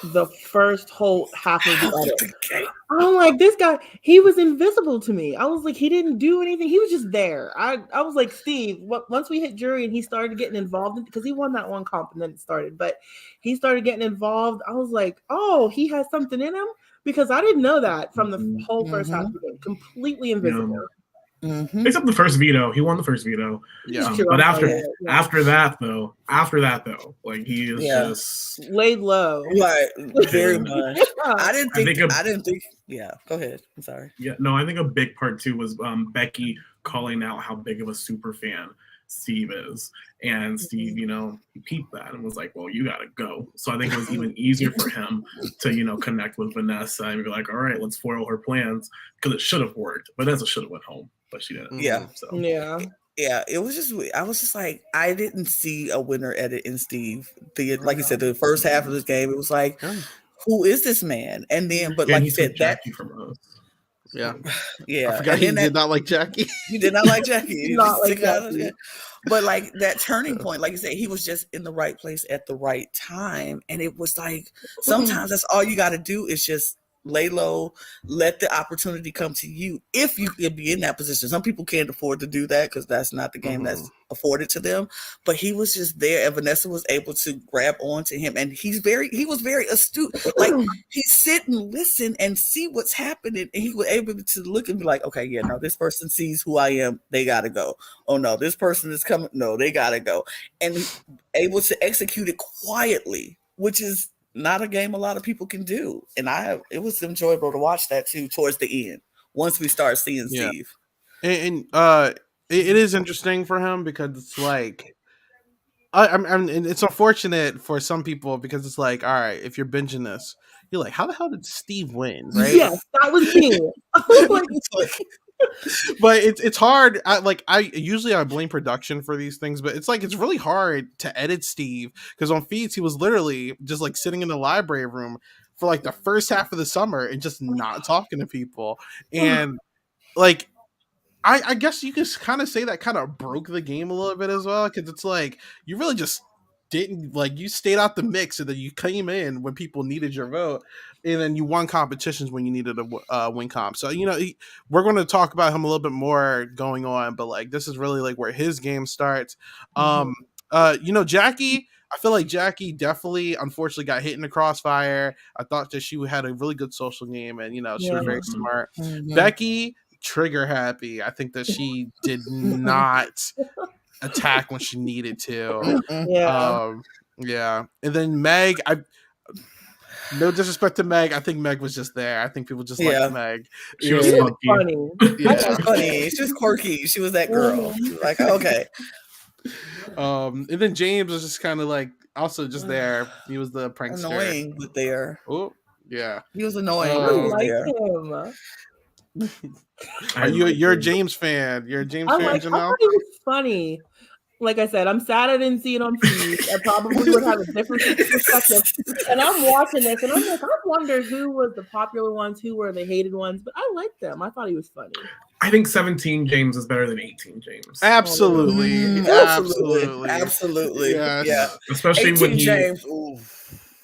the first whole half of the edit. I'm like, this guy, he was invisible to me. I was like, he didn't do anything. He was just there. I was like, Steve, once we hit jury and he started getting involved, because he won that one comp and then it started, but he started getting involved. I was like, oh, he has something in him, because I didn't know that from the whole first half of the game. Completely invisible. Except the first veto, he won the first veto. But after that though, like he is just laid low, right? Very much. I didn't think. Yeah, go ahead. I'm sorry. Yeah, no, I think a big part too was Becky calling out how big of a super fan Steve is, and Steve, you know, he peeped that and was like, "Well, you gotta go." So I think it was even easier for him to, you know, connect with Vanessa and be like, "All right, let's foil her plans," because it should have worked. Vanessa should have went home, but she didn't. Yeah. So. Yeah, it was just, I was just like, I didn't see a winner edit in Steve. Like you said, the first half of this game, it was like, who is this man? And then, but like you said, Jackie from us. Yeah. Yeah. I forgot he did not like Jackie. He did not like Jackie. He not like Jackie. But like that turning point, like you said, he was just in the right place at the right time. And it was like, sometimes that's all you got to do is just lay low, let the opportunity come to you if you could be in that position. Some people can't afford to do that because that's not the game that's afforded to them. But he was just there, and Vanessa was able to grab onto him, and he was very astute. Like he sit and listen and see what's happening, and he was able to look and be like, okay, yeah, no, this person sees who I am, they gotta go. Oh no, this person is coming, no, they gotta go. And able to execute it quietly, which is not a game a lot of people can do. And it was enjoyable to watch that too towards the end once we start seeing Steve. And it is interesting for him because it's like I mean, it's unfortunate for some people because it's like, all right, if you're binging this, you're like, how the hell did Steve win? Right? Yes, that was me. But it's hard. I usually blame production for these things, but it's like it's really hard to edit Steve because on feeds he was literally just like sitting in the library room for like the first half of the summer and just not talking to people. And like I guess you can kind of say that kind of broke the game a little bit as well, because it's like you really just didn't, like, you stayed out the mix and then you came in when people needed your vote, and then you won competitions when you needed a win comp. So, you know, we're going to talk about him a little bit more going on, but like this is really like where his game starts. You know, Jackie, I feel like Jackie definitely unfortunately got hit in the crossfire. I thought that she had a really good social game, and you know, she was very smart. Becky, trigger happy. I think that she did not attack when she needed to. And then Meg, No disrespect to Meg. I think Meg was just there. I think people just liked Meg. She was She was funky. funny. She was funny. She was quirky. She was that girl. She was like, okay. And then James was just kind of like also just there. He was the prankster. Annoying, but there. Oh, yeah. He was annoying, I but he was like there. him. You're a James fan. You're a James fan, I Janelle? thought he was funny. Like I said, I'm sad I didn't see it on feed. I probably would have a different perspective. And I'm watching this, and I'm like, I wonder who was the popular ones, who were the hated ones. But I liked them. I thought he was funny. I think 17 James is better than 18 James. Absolutely. Absolutely. Yes. Yeah. Especially 18 when he, James. Ooh.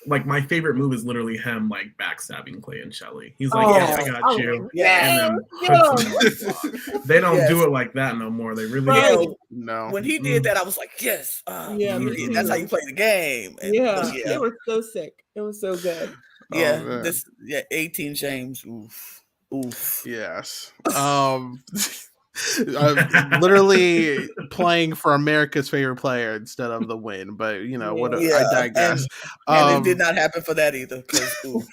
like, my favorite move is literally him, like, backstabbing Clay and Shelly. He's like, Oh, yes, I got you. Yeah. And then puts him on the block. They don't do it like that no more. They really Right. don't. No. When he did that, I was like, yes. Yeah, me too. That's how you play the game. And, Yeah, yeah. it was so sick. It was so good. Yeah. man. 18 James. Oof. Oof. Yes. Literally playing for America's favorite player instead of the win, but you know what? Yeah, I digress. And it did not happen for that either. 'Cause, ooh.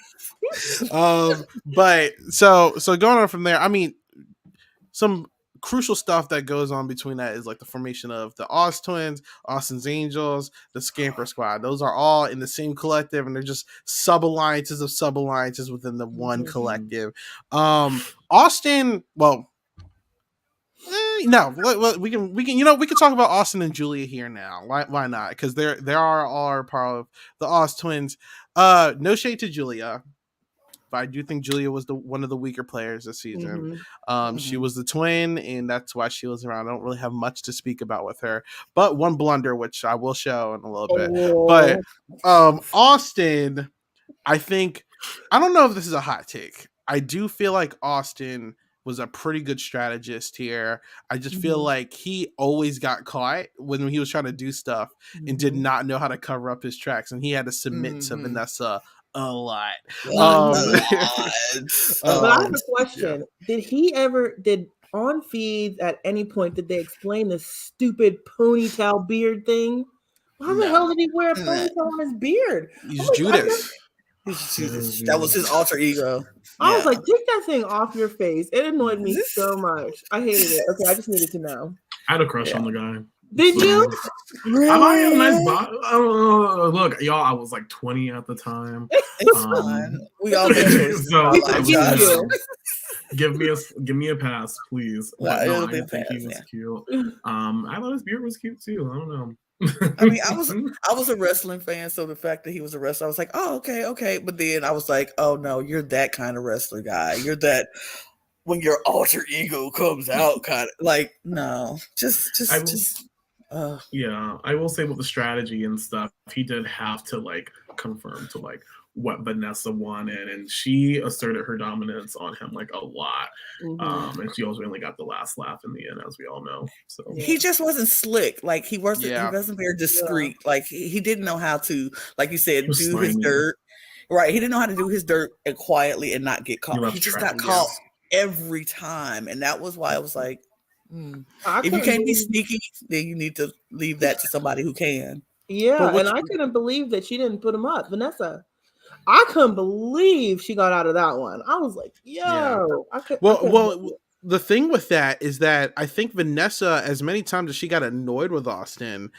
But so going on from there, I mean, some crucial stuff that goes on between that is like the formation of the Oz twins, Austin's Angels, the Scamper Squad. Those are all in the same collective, and they're just sub-alliances of sub-alliances within the one collective. Austin, well, no, we can we can talk about Austin and Julia here now. Why not? Because they are part of the Oz twins. No shade to Julia, but I do think Julia was one of the weaker players this season. She was the twin, and that's why she was around. I don't really have much to speak about with her, but one blunder, which I will show in a little bit. But Austin, I don't know if this is a hot take. I do feel like Austin was a pretty good strategist here. I just feel like he always got caught when he was trying to do stuff and did not know how to cover up his tracks, and he had to submit to Vanessa a lot. But I have a question. Did on feeds at any point did they explain the stupid ponytail beard thing? Why the hell did he wear a ponytail on his beard? He's Judas. That was his alter ego. I was like, take that thing off your face. It annoyed me so much. I hated it. Okay, I just needed to know. I had a crush on the guy. Did you? I might have a nice body. Look, y'all, I was like 20 at the time. It's fine. We all been choices. So Give you. give me a pass, please. Well, No, it'll I be didn't think a he was pass, cute. I thought his beard was cute too. I don't know. I mean, I was a wrestling fan, so the fact that he was a wrestler, I was like, oh, okay. But then I was like, oh no, you're that kind of wrestler guy. You're that when your alter ego comes out, kind of like no, yeah. I will say with the strategy and stuff, he did have to like confirm to like what Vanessa wanted, and she asserted her dominance on him like a lot. And she ultimately got the last laugh in the end, as we all know. So he just wasn't slick. Like he wasn't very discreet. Like he didn't know how to, like you said, do his dirt. Right. He didn't know how to do his dirt and quietly and not get caught. He just got caught every time. And that was why I was like, if you can't be sneaky, then you need to leave that to somebody who can. Yeah, and I couldn't believe that she didn't put him up. Vanessa, I couldn't believe she got out of that one. I was like, yo. Well, the thing with that is that I think Vanessa, as many times as she got annoyed with Austin,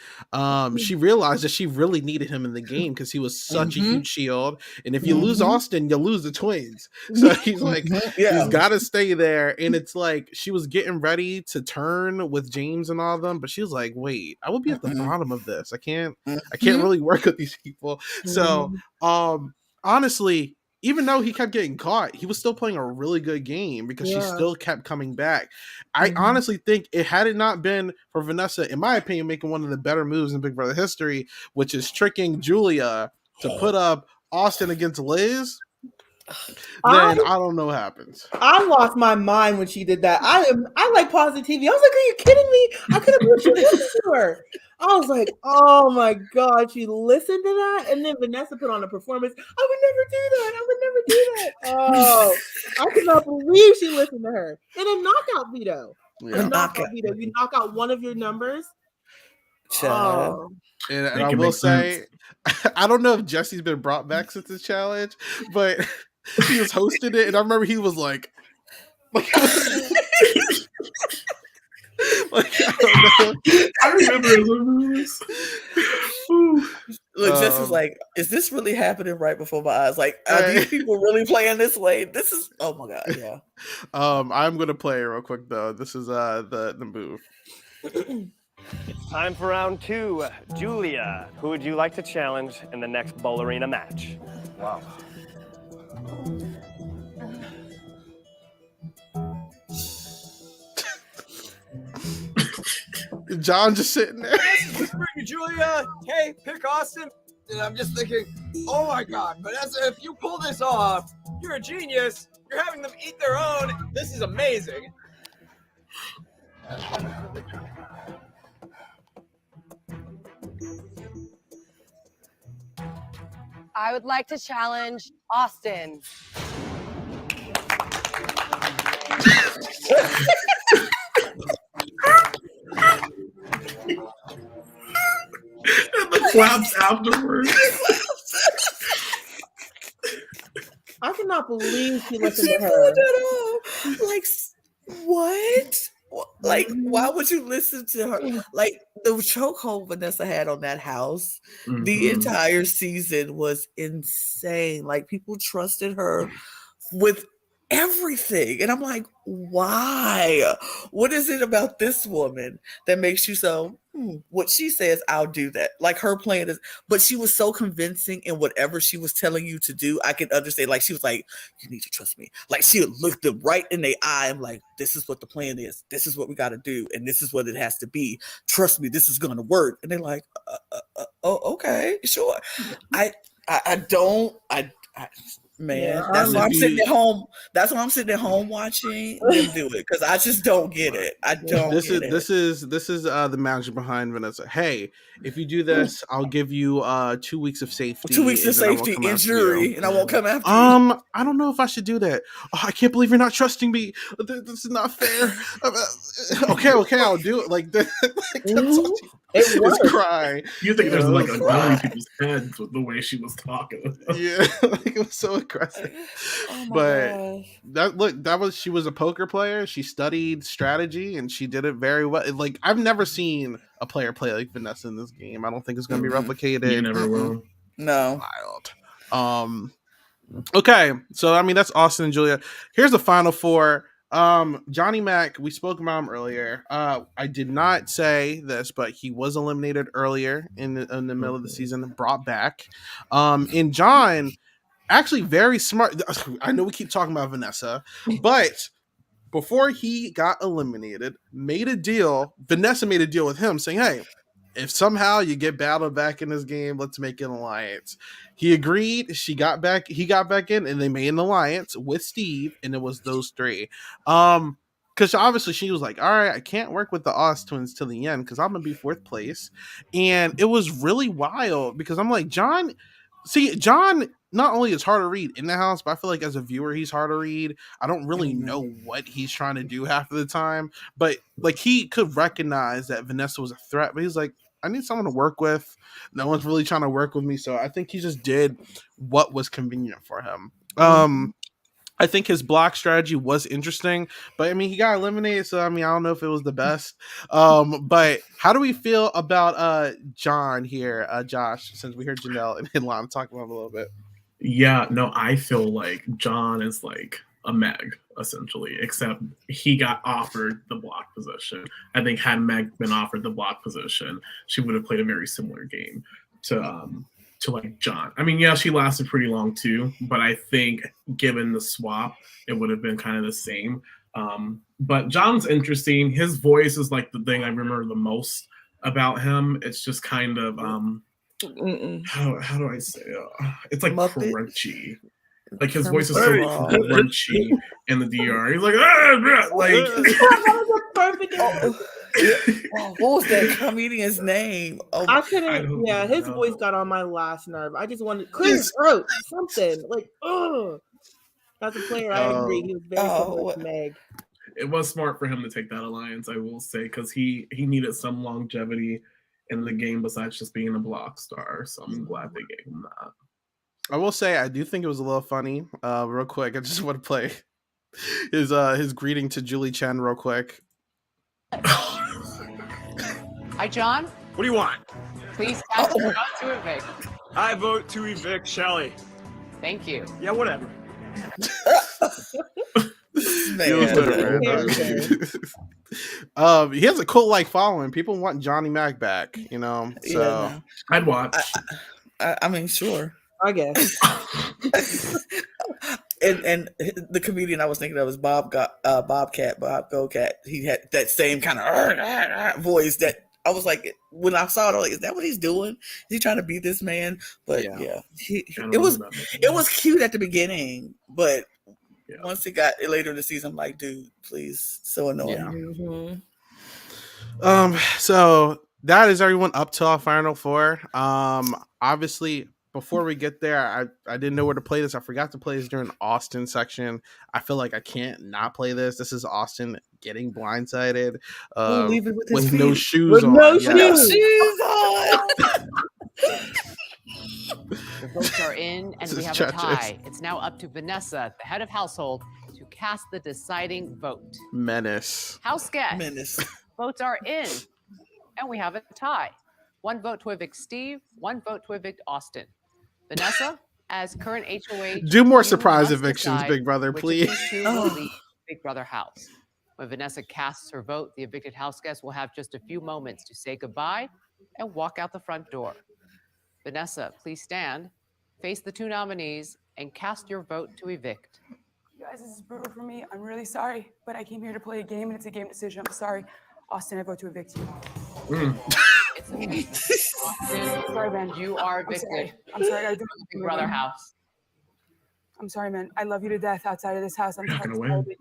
she realized that she really needed him in the game because he was such a huge shield. And if you lose Austin, you lose the twins. So he's like, he's got to stay there. And it's like she was getting ready to turn with James and all of them, but she was like, wait, I will be at the bottom of this. I can't really work with these people. So, honestly, even though he kept getting caught, he was still playing a really good game because she still kept coming back. I honestly think had it not been for Vanessa, in my opinion, making one of the better moves in Big Brother history, which is tricking Julia to put up Austin against Liz, then I don't know what happens. I lost my mind when she did that. I like pausing TV. I was like, are you kidding me? I couldn't believe she listened to her. I was like, oh my God, she listened to that. And then Vanessa put on a performance. I would never do that. Oh, I could not believe she listened to her. And a knockout veto. A knockout veto. You knock out one of your numbers. Child. Oh, And Make I it will make sense. say, I don't know if Jesse's been brought back since the challenge, but he was hosting it, and I remember he was like it was like I don't know. I remember this. Ooh. Look, Jesse's like, is this really happening right before my eyes? Like, are Right. these people really playing this way? This is, oh my God, yeah. I'm gonna play it real quick though. This is the move. It's time for round 2. Julia, who would you like to challenge in the next Bowl Arena match? Wow. John just sitting there. Julia, hey, pick Austin. And I'm just thinking, oh my God, Vanessa, if you pull this off, you're a genius. You're having them eat their own. This is amazing. I would like to challenge Austin. And the claps afterwards. I cannot believe she listened She to pulled her. it off. Like, what? Like, why would you listen to her? Like, the chokehold Vanessa had on that house the entire season was insane. Like, people trusted her with everything. And I'm like, why? What is it about this woman that makes you so, what she says, I'll do that. Like, her plan is, but she was so convincing in whatever she was telling you to do. I could understand. Like, she was like, you need to trust me. Like, she would look them right in their eye and like, this is what the plan is. This is what we got to do. And this is what it has to be. Trust me, this is going to work. And they're like, oh, okay, sure. Man, Yeah, that's why I'm sitting at home. That's why I'm sitting at home watching them do it, because I just don't get it. I don't. This is the magic behind Vanessa. Hey, if you do this, I'll give you 2 weeks of safety. 2 weeks of and then I won't safety come after injury, you. and I won't come after you. I don't know if I should do that. Oh, I can't believe you're not trusting me. This is not fair. Okay, I'll do it. Like, that's all she was crying. You think there's like a gun in people's heads with the way she was talking. Yeah, like, it was so aggressive. But she was a poker player. She studied strategy and she did it very well. Like, I've never seen a player play like Vanessa in this game. I don't think it's going to be replicated. You never will. No. Wild. Okay, so I mean that's Austin and Julia. Here's the final 4. Johnny Mac, we spoke about him earlier. I did not say this, but he was eliminated earlier in the middle of the season and brought back. And John, actually very smart. I know we keep talking about Vanessa, but before he got eliminated, Vanessa made a deal with him saying, hey, if somehow you get battled back in this game, let's make an alliance. He agreed. He got back in, and they made an alliance with Steve, and it was those 3. Because obviously she was like, all right, I can't work with the Oz twins till the end because I'm gonna be 4th place. And it was really wild because I'm like, John not only is hard to read in the house, but I feel like as a viewer, he's hard to read. I don't really know what he's trying to do half of the time, but like he could recognize that Vanessa was a threat, but he's like, I need someone to work with. No one's really trying to work with me. So I think he just did what was convenient for him. I think his block strategy was interesting, but I mean, he got eliminated. So, I mean, I don't know if it was the best. But how do we feel about John here, Josh, since we heard Janelle and Lana talk about him a little bit? Yeah, no, I feel like John is like a Meg, essentially, except he got offered the block position. I think had Meg been offered the block position, she would have played a very similar game to like John. I mean, yeah, she lasted pretty long too, but I think given the swap, it would have been kind of the same. But John's interesting. His voice is like the thing I remember the most about him. It's just kind of how do I say it? It's like Muppet. crunchy. Like his voice is so crunchy in the DR. He's like, like what was that comedian's name? Oh, I couldn't. Yeah, his voice got on my last nerve. I just wanted clear his throat, something like, oh. As a player, I agree. He was very similar to Meg. It was smart for him to take that alliance, I will say, because he needed some longevity in the game besides just being a block star. So I'm glad they gave him that. I will say I do think it was a little funny. Real quick, I just want to play his greeting to Julie Chen real quick. Hi, John. What do you want? Please cast your vote to evict. I vote to evict Shelly. Thank you. Yeah, whatever. He has a cult like following. People want Johnny Mac back, you know. So Yeah, no. I'd watch. I mean, sure. I guess. And the comedian I was thinking of was Bob Goldcat. He had that same kind of voice that I was like, when I saw it, I was like, is that what he's doing? Is he trying to beat this man? But yeah, it was cute at the beginning, but once it got later in the season, I'm like, dude, please, so annoying. Yeah. So that is everyone up to our final four. Obviously, before we get there, I didn't know where to play this. I forgot to play this during the Austin section. I feel like I can't not play this. This is Austin getting blindsided with no shoes on. No shoes on. The votes are in, and we have a tie. It's now up to Vanessa, the head of household, to cast the deciding vote. Menace. House guest. Menace. Votes are in, and we have a tie. 1 vote to evict Steve, 1 vote to evict Austin. Vanessa, as current HOH, do more surprise evictions, Big Brother, please. Will leave Big Brother house. When Vanessa casts her vote, the evicted house guest will have just a few moments to say goodbye and walk out the front door. Vanessa, please stand, face the 2 nominees, and cast your vote to evict. You guys, this is brutal for me. I'm really sorry, but I came here to play a game, and it's a game decision. I'm sorry. Austin, I vote to evict you. It's okay. Austin, Sorry, man. you are evicted. I'm sorry. I gotta do from the Big Brother house. I'm sorry, man. I love you to death outside of this house. I'm You're not sorry. gonna win.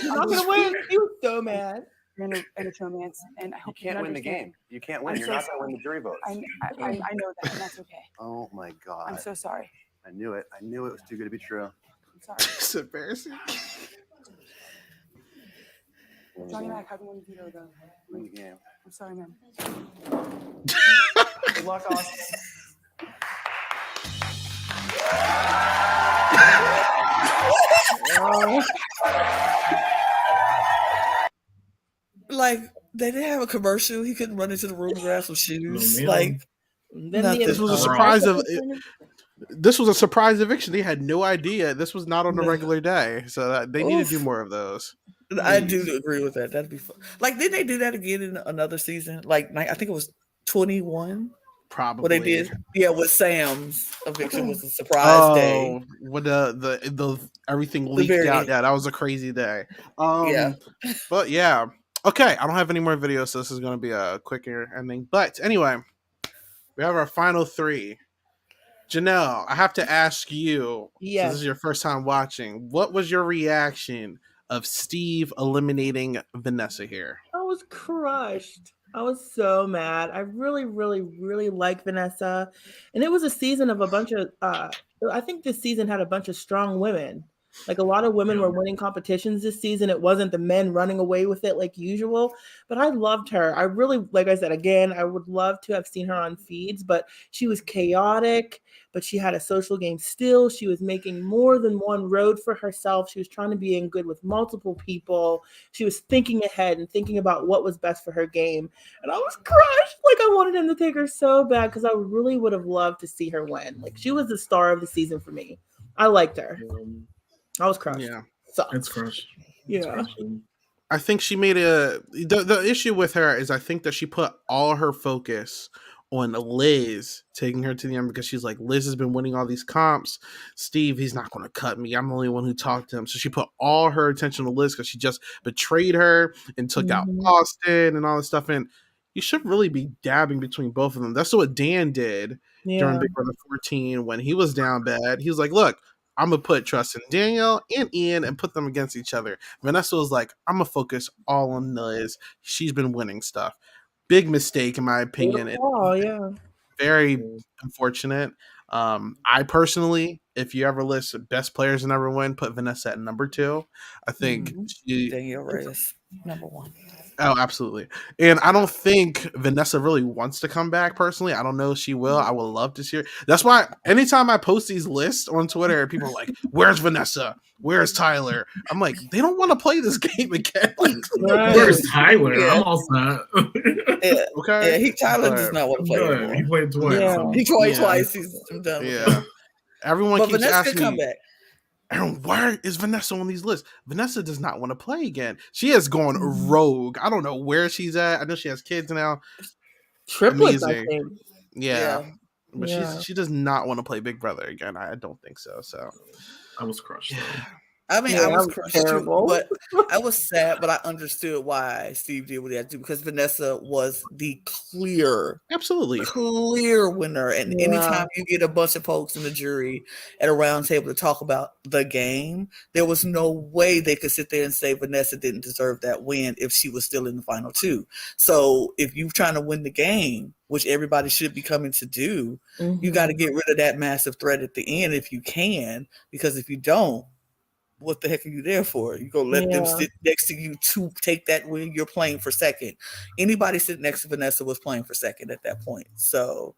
You're not gonna win. You so mad. You're in a showmance, and I hope You can't win the understand. game. You can't win. I'm You're so not sorry. going to win the jury votes. I know that, and that's okay. Oh my God. I'm so sorry. I knew it. I knew it was too good to be true. I'm sorry. It's embarrassing. Johnny Mac, how do you want me to go? Win the game. I'm sorry, man. Good luck, Austin. Like, they didn't have a commercial. He couldn't run into the room and grab some shoes. No, Like, this was a surprise this was a surprise eviction. They had no idea. This was not on a regular day, so they need to do more of those. I do agree with that. That'd be fun. Like, didn't they do that again in another season? Like, I think it was 21. Probably. What they did, with Sam's eviction was a surprise day. When the everything leaked out. Yeah, that was a crazy day. But yeah. Okay, I don't have any more videos, so this is going to be a quicker ending. But anyway, we have our final 3. Janelle, I have to ask you, since this is your first time watching, what was your reaction of Steve eliminating Vanessa here? I was crushed. I was so mad. I really, really, really like Vanessa. And it was a season of a bunch of, I think this season had a bunch of strong women. Like, a lot of women were winning competitions this season. It wasn't the men running away with it like usual. But I loved her. I really, like I said, again, I would love to have seen her on feeds, but she was chaotic, but she had a social game still. She was making more than one road for herself. She was trying to be in good with multiple people. She was thinking ahead and thinking about what was best for her game. And I was crushed. Like, I wanted him to take her so bad because I really would have loved to see her win. Like, she was the star of the season for me. I liked her. I was crushed. Yeah. It's crushed. Yeah. I think she made the issue with her is I think that she put all her focus on Liz taking her to the end because she's like, Liz has been winning all these comps. Steve, he's not going to cut me. I'm the only one who talked to him. So she put all her attention on Liz because she just betrayed her and took out Austin and all this stuff. And you should really be dabbing between both of them. That's what Dan did during Big Brother 14 when he was down bad. He was like, look, I'm going to put trust in Daniel and Ian and put them against each other. Vanessa was like, I'm going to focus all on Liz. She's been winning stuff. Big mistake, in my opinion. Very unfortunate. I personally, if you ever list best players and ever win, put Vanessa at number 2. I think Danielle Reyes, number 1. Oh, absolutely. And I don't think Vanessa really wants to come back personally. I don't know if she will. I would love to see her. That's why anytime I post these lists on Twitter, people are like, "Where's Vanessa? Where's Tyler?" I'm like, they don't want to play this game again. Like, Where's Tyler? Yeah. I'm all set. Yeah. okay. Yeah, Tyler does But not want to play Good. anymore. He played twice. Yeah. so- He played Yeah. twice. He's done with yeah. it. Everyone But keeps Vanessa could asking come me, back. Aaron, why is Vanessa on these lists? Vanessa does not want to play again. She has gone rogue. I don't know where she's at. I know she has kids now. Triplets, I Amazing. think. Yeah. But Yeah. she does not want to play Big Brother again. I don't think so. So I was crushed. Though. I mean, Yeah, I was that was crushed too, terrible. but I was sad, but I understood why Steve did what he had to do because Vanessa was the clear absolutely. winner. And Yeah. anytime you get a bunch of folks in the jury at a round table to talk about the game, there was no way they could sit there and say Vanessa didn't deserve that win if she was still in the final two. So if you're trying to win the game, which everybody should be coming to do, you got to get rid of that massive threat at the end if you can, because if you don't, what the heck are you there for? You gonna let them sit next to you to take that win? You're playing for second. Anybody sitting next to Vanessa was playing for second at that point. So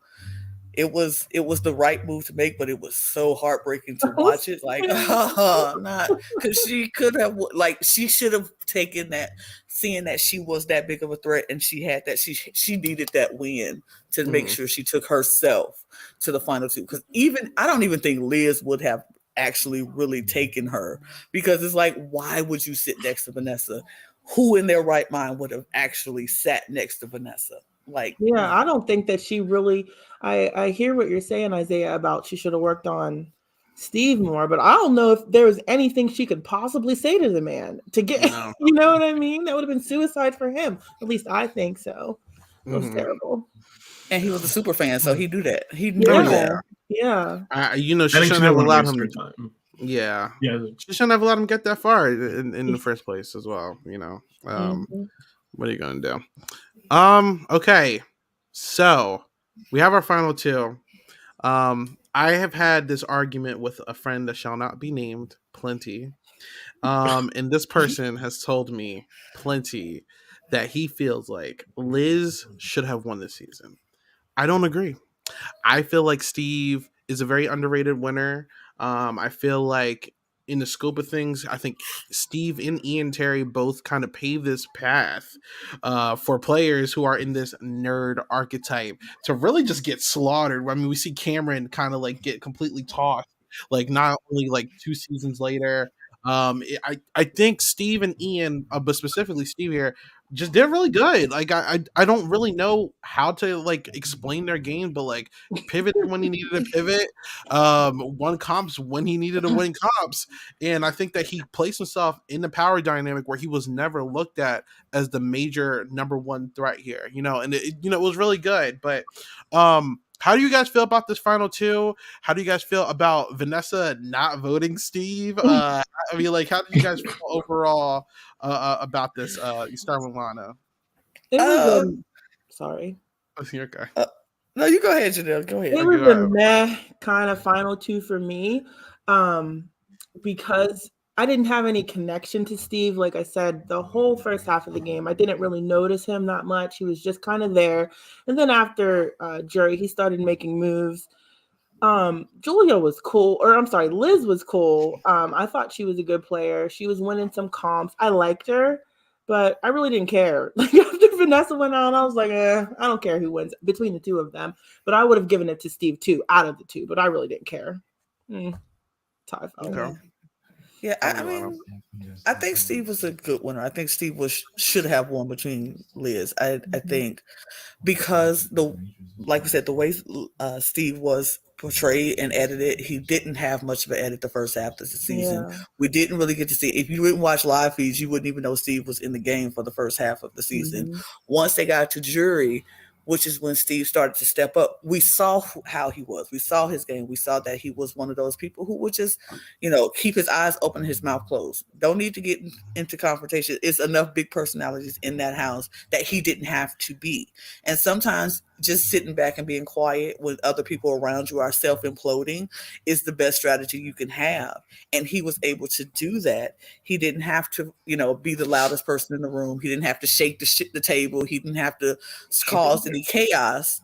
it was the right move to make, but it was so heartbreaking to watch it. Like, not because she could have, like, she should have taken that, seeing that she was that big of a threat, and she had that she needed that win to make sure she took herself to the final two. Because I don't even think Liz would have actually really taken her, because it's like, why would you sit next to Vanessa? Who in their right mind would have actually sat next to Vanessa? Like, yeah, I don't think that she really. I hear what you're saying, Isaiah, about she should have worked on Steve more, but I don't know if there was anything she could possibly say to the man to get. No. You know what I mean? That would have been suicide for him. At least I think so. It was terrible. And he was a super fan, so he knew that. He knew Yeah. that. You know, she I think shouldn't she have didn't wanna allowed waste him her to. time. Yeah. Yeah. She shouldn't have allowed him get that far in the first place as well. You know. What are you gonna do? Okay. So we have our final two. I have had this argument with a friend that shall not be named, plenty. And this person has told me plenty that he feels like Liz should have won this season. I don't agree. I feel like Steve is a very underrated winner. I feel like in the scope of things, I think Steve and Ian Terry both kind of pave this path for players who are in this nerd archetype to really just get slaughtered. I mean, we see Cameron kind of like get completely tossed, like not only like 2 seasons later. I think Steve and Ian, but specifically Steve here, just did really good. Like I don't really know how to like explain their game, but like pivoted when he needed to pivot, won comps when he needed to win comps, and I think that he placed himself in the power dynamic where he was never looked at as the major number one threat here. You know, and it was really good. But how do you guys feel about this final two? How do you guys feel about Vanessa not voting Steve? I mean, like, how did you guys feel overall about this? You start with Lana. It was sorry. Okay. No, you go ahead, Janelle. Go ahead. It was a meh kind of final two for me, because I didn't have any connection to Steve. Like I said, the whole first half of the game, I didn't really notice him that much. He was just kind of there. And then after jury, he started making moves. Julia was cool, or I'm sorry, Liz was cool. I thought she was a good player. She was winning some comps. I liked her, but I really didn't care. Like after Vanessa went on, I was like, I don't care who wins between the two of them. But I would have given it to Steve too, out of the two, but I really didn't care. Ty felt. Okay. Yeah, I mean, I think Steve was a good winner. I think Steve should have won between Liz. I think because like we said, the way Steve was portrayed and edited, he didn't have much of an edit the first half of the season. Yeah. We didn't really get to see. If you didn't watch live feeds, you wouldn't even know Steve was in the game for the first half of the season. Once they got to jury, which is when Steve started to step up, we saw how he was. We saw his game. We saw that he was one of those people who would just, keep his eyes open and his mouth closed. Don't need to get into confrontation. It's enough big personalities in that house that he didn't have to be. And sometimes just sitting back and being quiet when other people around you are self imploding is the best strategy you can have. And he was able to do that. He didn't have to, be the loudest person in the room. He didn't have to shake the table. He didn't have to cause any chaos.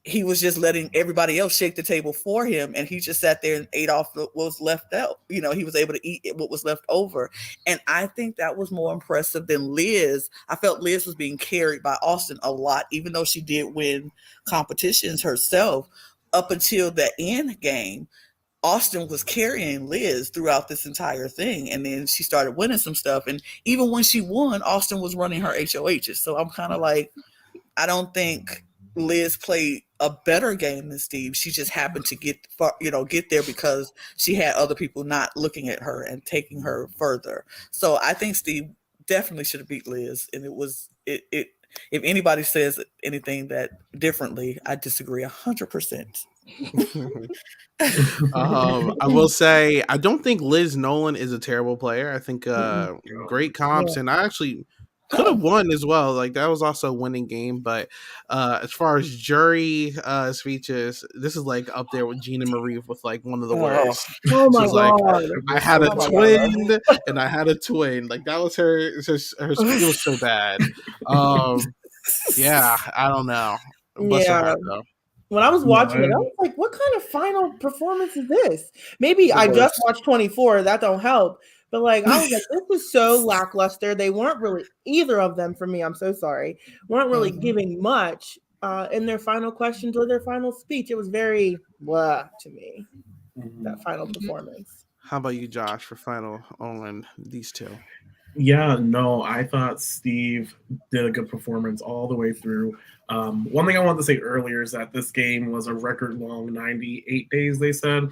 He was just letting everybody else shake the table for him, and he just sat there and ate off what was left out. He was able to eat what was left over, and I think that was more impressive than Liz. I felt Liz was being carried by Austin a lot, even though she did win competitions herself. Up until the end game, Austin was carrying Liz throughout this entire thing, and then she started winning some stuff, and even when she won, Austin was running her HOHs. So I'm kind of like, I don't think Liz played a better game than Steve. She just happened to get there because she had other people not looking at her and taking her further. So I think Steve definitely should have beat Liz. And if anybody says anything that differently, I disagree 100%. I will say I don't think Liz Nolan is a terrible player. I think great comps, and I actually could have won as well. Like that was also a winning game. But as far as jury speeches, this is like up there with Gina Marie with like one of the worst. Oh my She's like, god! I had a twin, and I had a twin. Like that was her speech. It was so bad. Yeah, I don't know. Bless her heart, though. When I was watching it, I was like, what kind of final performance is this? Maybe I just watched 24. That don't help. But like, I was like, this is so lackluster. They weren't really, either of them for me, I'm so sorry, weren't really giving much in their final questions or their final speech. It was very blah to me, that final performance. How about you, Josh, for final on these two? Yeah, no, I thought Steve did a good performance all the way through. One thing I wanted to say earlier is that this game was a record long 98 days, they said.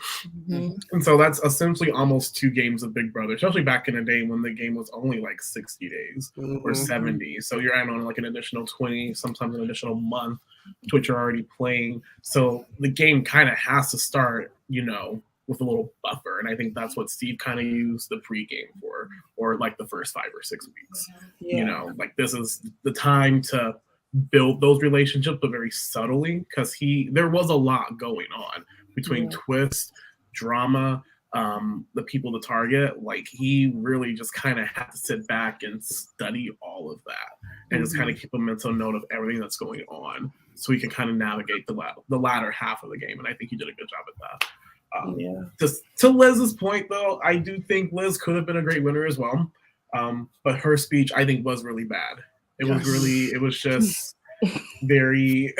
Mm-hmm. And so that's essentially almost 2 games of Big Brother, especially back in the day when the game was only like 60 days or 70. So you're adding on like an additional 20, sometimes an additional month to what you're already playing. So the game kind of has to start, with a little buffer. And I think that's what Steve kind of used the pregame for, or like the first 5 or 6 weeks. Yeah. Like this is the time to build those relationships, but very subtly, because there was a lot going on between twist, drama, the people to target. Like he really just kind of had to sit back and study all of that and just kind of keep a mental note of everything that's going on so he can kind of navigate the latter half of the game. And I think he did a good job at that. Just to Liz's point, though, I do think Liz could have been a great winner as well. But her speech, I think, was really bad. It was just very,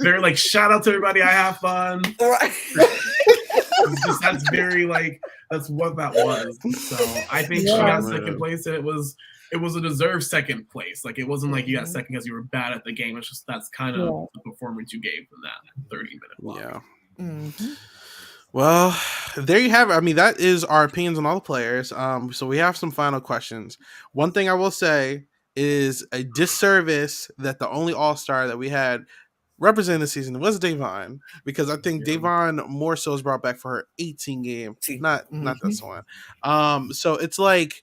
very like, shout out to everybody, I have fun. Right. That's very that's what that was. So I think she got second place, and it was a deserved second place. Like it wasn't like you got second because you were bad at the game. It's just that's kind of the performance you gave in that 30-minute block. Yeah. Mm-hmm. Well, there you have it. I mean, that is our opinions on all the players. So we have some final questions. One thing I will say is a disservice that the only All-Star that we had representing the season was Davon, because I think Davon more so is brought back for her 18 game, not this one. So it's like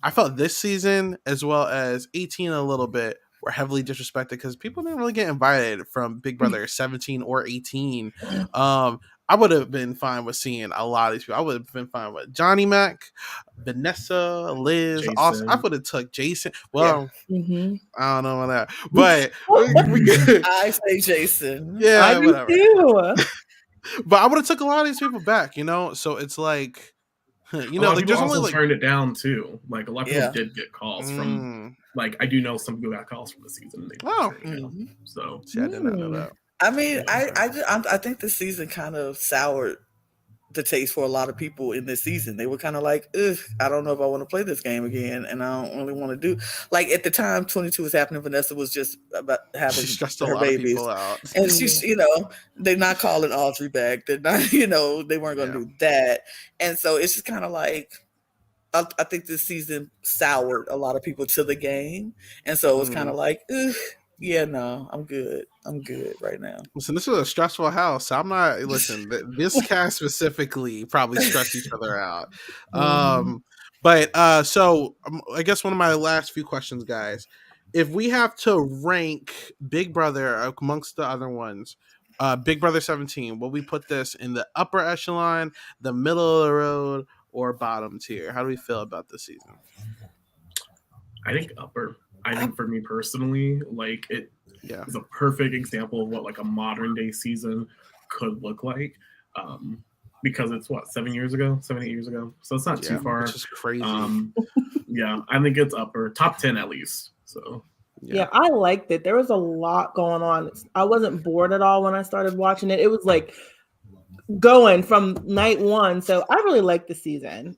I felt this season as well as 18 a little bit were heavily disrespected because people didn't really get invited from Big Brother 17 or 18. I would have been fine with seeing a lot of these people. I would have been fine with Johnny Mac, Vanessa, Liz, Jason. Austin. I would have took Jason. Well, I don't know about that, but I say Jason. Yeah, I whatever. do too. But I would have took a lot of these people back, So it's like, like there's only turned it down too. Like a lot of people did get calls from. Like I do know some people got calls from the season. So I did not know that. I mean, I think the season kind of soured the taste for a lot of people in this season. They were kind of like, ugh, I don't know if I want to play this game again, and I don't really want to do. Like at the time 22 was happening, Vanessa was just about having she stressed her a lot babies, of people out. and she's, they're not calling Audrey back. They're not, they weren't going to do that, and so it's just kind of like. I think this season soured a lot of people to the game, and so it was kind of like, ugh. Yeah, no, I'm good. I'm good right now. Listen, this is a stressful house. I'm not. Listen, this cast specifically probably stressed each other out. But so I guess one of my last few questions, guys. if we have to rank Big Brother amongst the other ones, Big Brother 17, will we put this in the upper echelon, the middle of the road, or bottom tier? How do we feel about this season? I think upper. I think for me personally, like it Yeah. is a perfect example of what like a modern day season could look like. Because it's what 7 years ago, 7 8 years ago, so it's not too far. Which is crazy. Yeah, I think it's upper top 10 at least. So yeah, I liked it. There was a lot going on. I wasn't bored at all when I started watching it. It was like going from night one. So I really liked the season,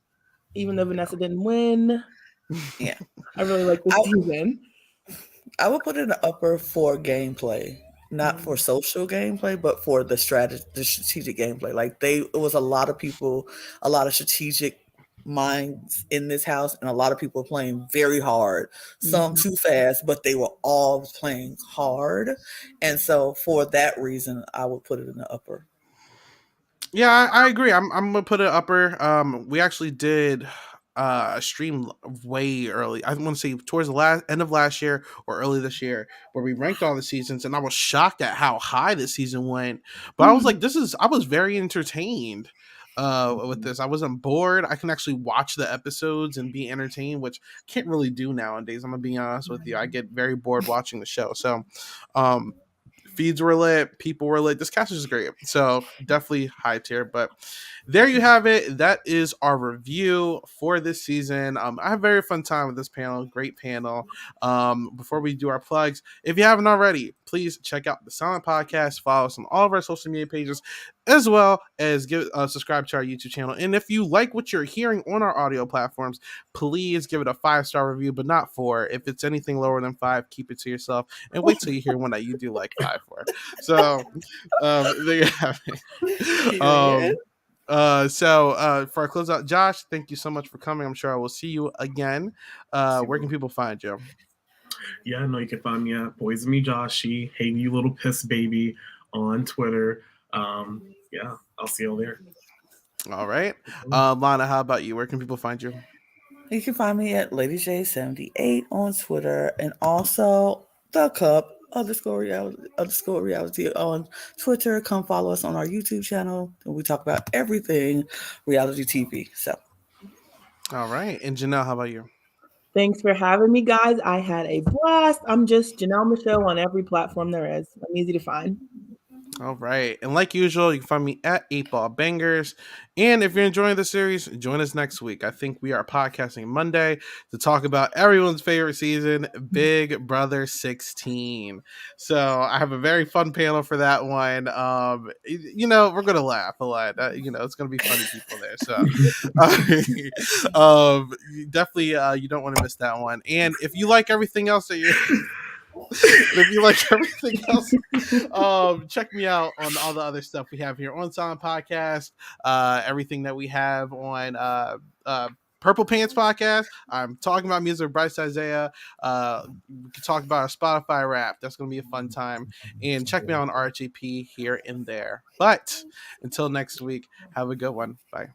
even though Vanessa didn't win. Yeah, I really like the season. I would put it in the upper for gameplay, not for social gameplay, but for the strategic gameplay. Like it was a lot of people, a lot of strategic minds in this house, and a lot of people playing very hard. Some too fast, but they were all playing hard, and so for that reason, I would put it in the upper. Yeah, I agree. I'm gonna put it upper. We actually did a stream way early. I want to say towards the end of last year or early this year, where we ranked all the seasons, and I was shocked at how high this season went. But I was like, I was very entertained with this. I wasn't bored. I can actually watch the episodes and be entertained, which I can't really do nowadays. I'm gonna be honest with you. I get very bored watching the show. So feeds were lit, people were lit. This cast is great, so definitely high tier. But there you have it. That is our review for this season. I had a very fun time with this panel. Great panel. Before we do our plugs, if you haven't already, please check out the Silent Podcast. Follow us on all of our social media pages, as well as subscribe to our YouTube channel. And if you like what you're hearing on our audio platforms, please give it a 5-star review, but not 4. If it's anything lower than 5, keep it to yourself and wait till you hear one that you do like 5 for. So there you have it. For our closeout, Josh, thank you so much for coming. I'm sure I will see you again. Where can people find you? Yeah, no, you can find me at Poison Me Joshy, Hey You Little Piss Baby on Twitter. Yeah, I'll see you all there. All right. Lana, how about you? Where can people find you? You can find me at LadyJ78 on Twitter, and also The Cup _reality on Twitter. Come follow us on our YouTube channel, and we talk about everything reality TV. So, all right. And Janelle, how about you? Thanks for having me, guys. I had a blast. I'm just Janelle Michelle on every platform there is. I'm easy to find. All right. And like usual, you can find me at 8Ball Bangers. And if you're enjoying the series, join us next week. I think we are podcasting Monday to talk about everyone's favorite season, Big Brother 16. So I have a very fun panel for that one. We're going to laugh a lot. It's going to be funny people there. So definitely you don't want to miss that one. And if you like everything else that you're... if you like everything else, check me out on all the other stuff we have here on Silent Podcast. Everything that we have on Purple Pants Podcast. I'm talking about music with Bryce Isaiah. We can talk about our Spotify rap. That's going to be a fun time. And check me out on RHAP here and there. But until next week, have a good one. Bye.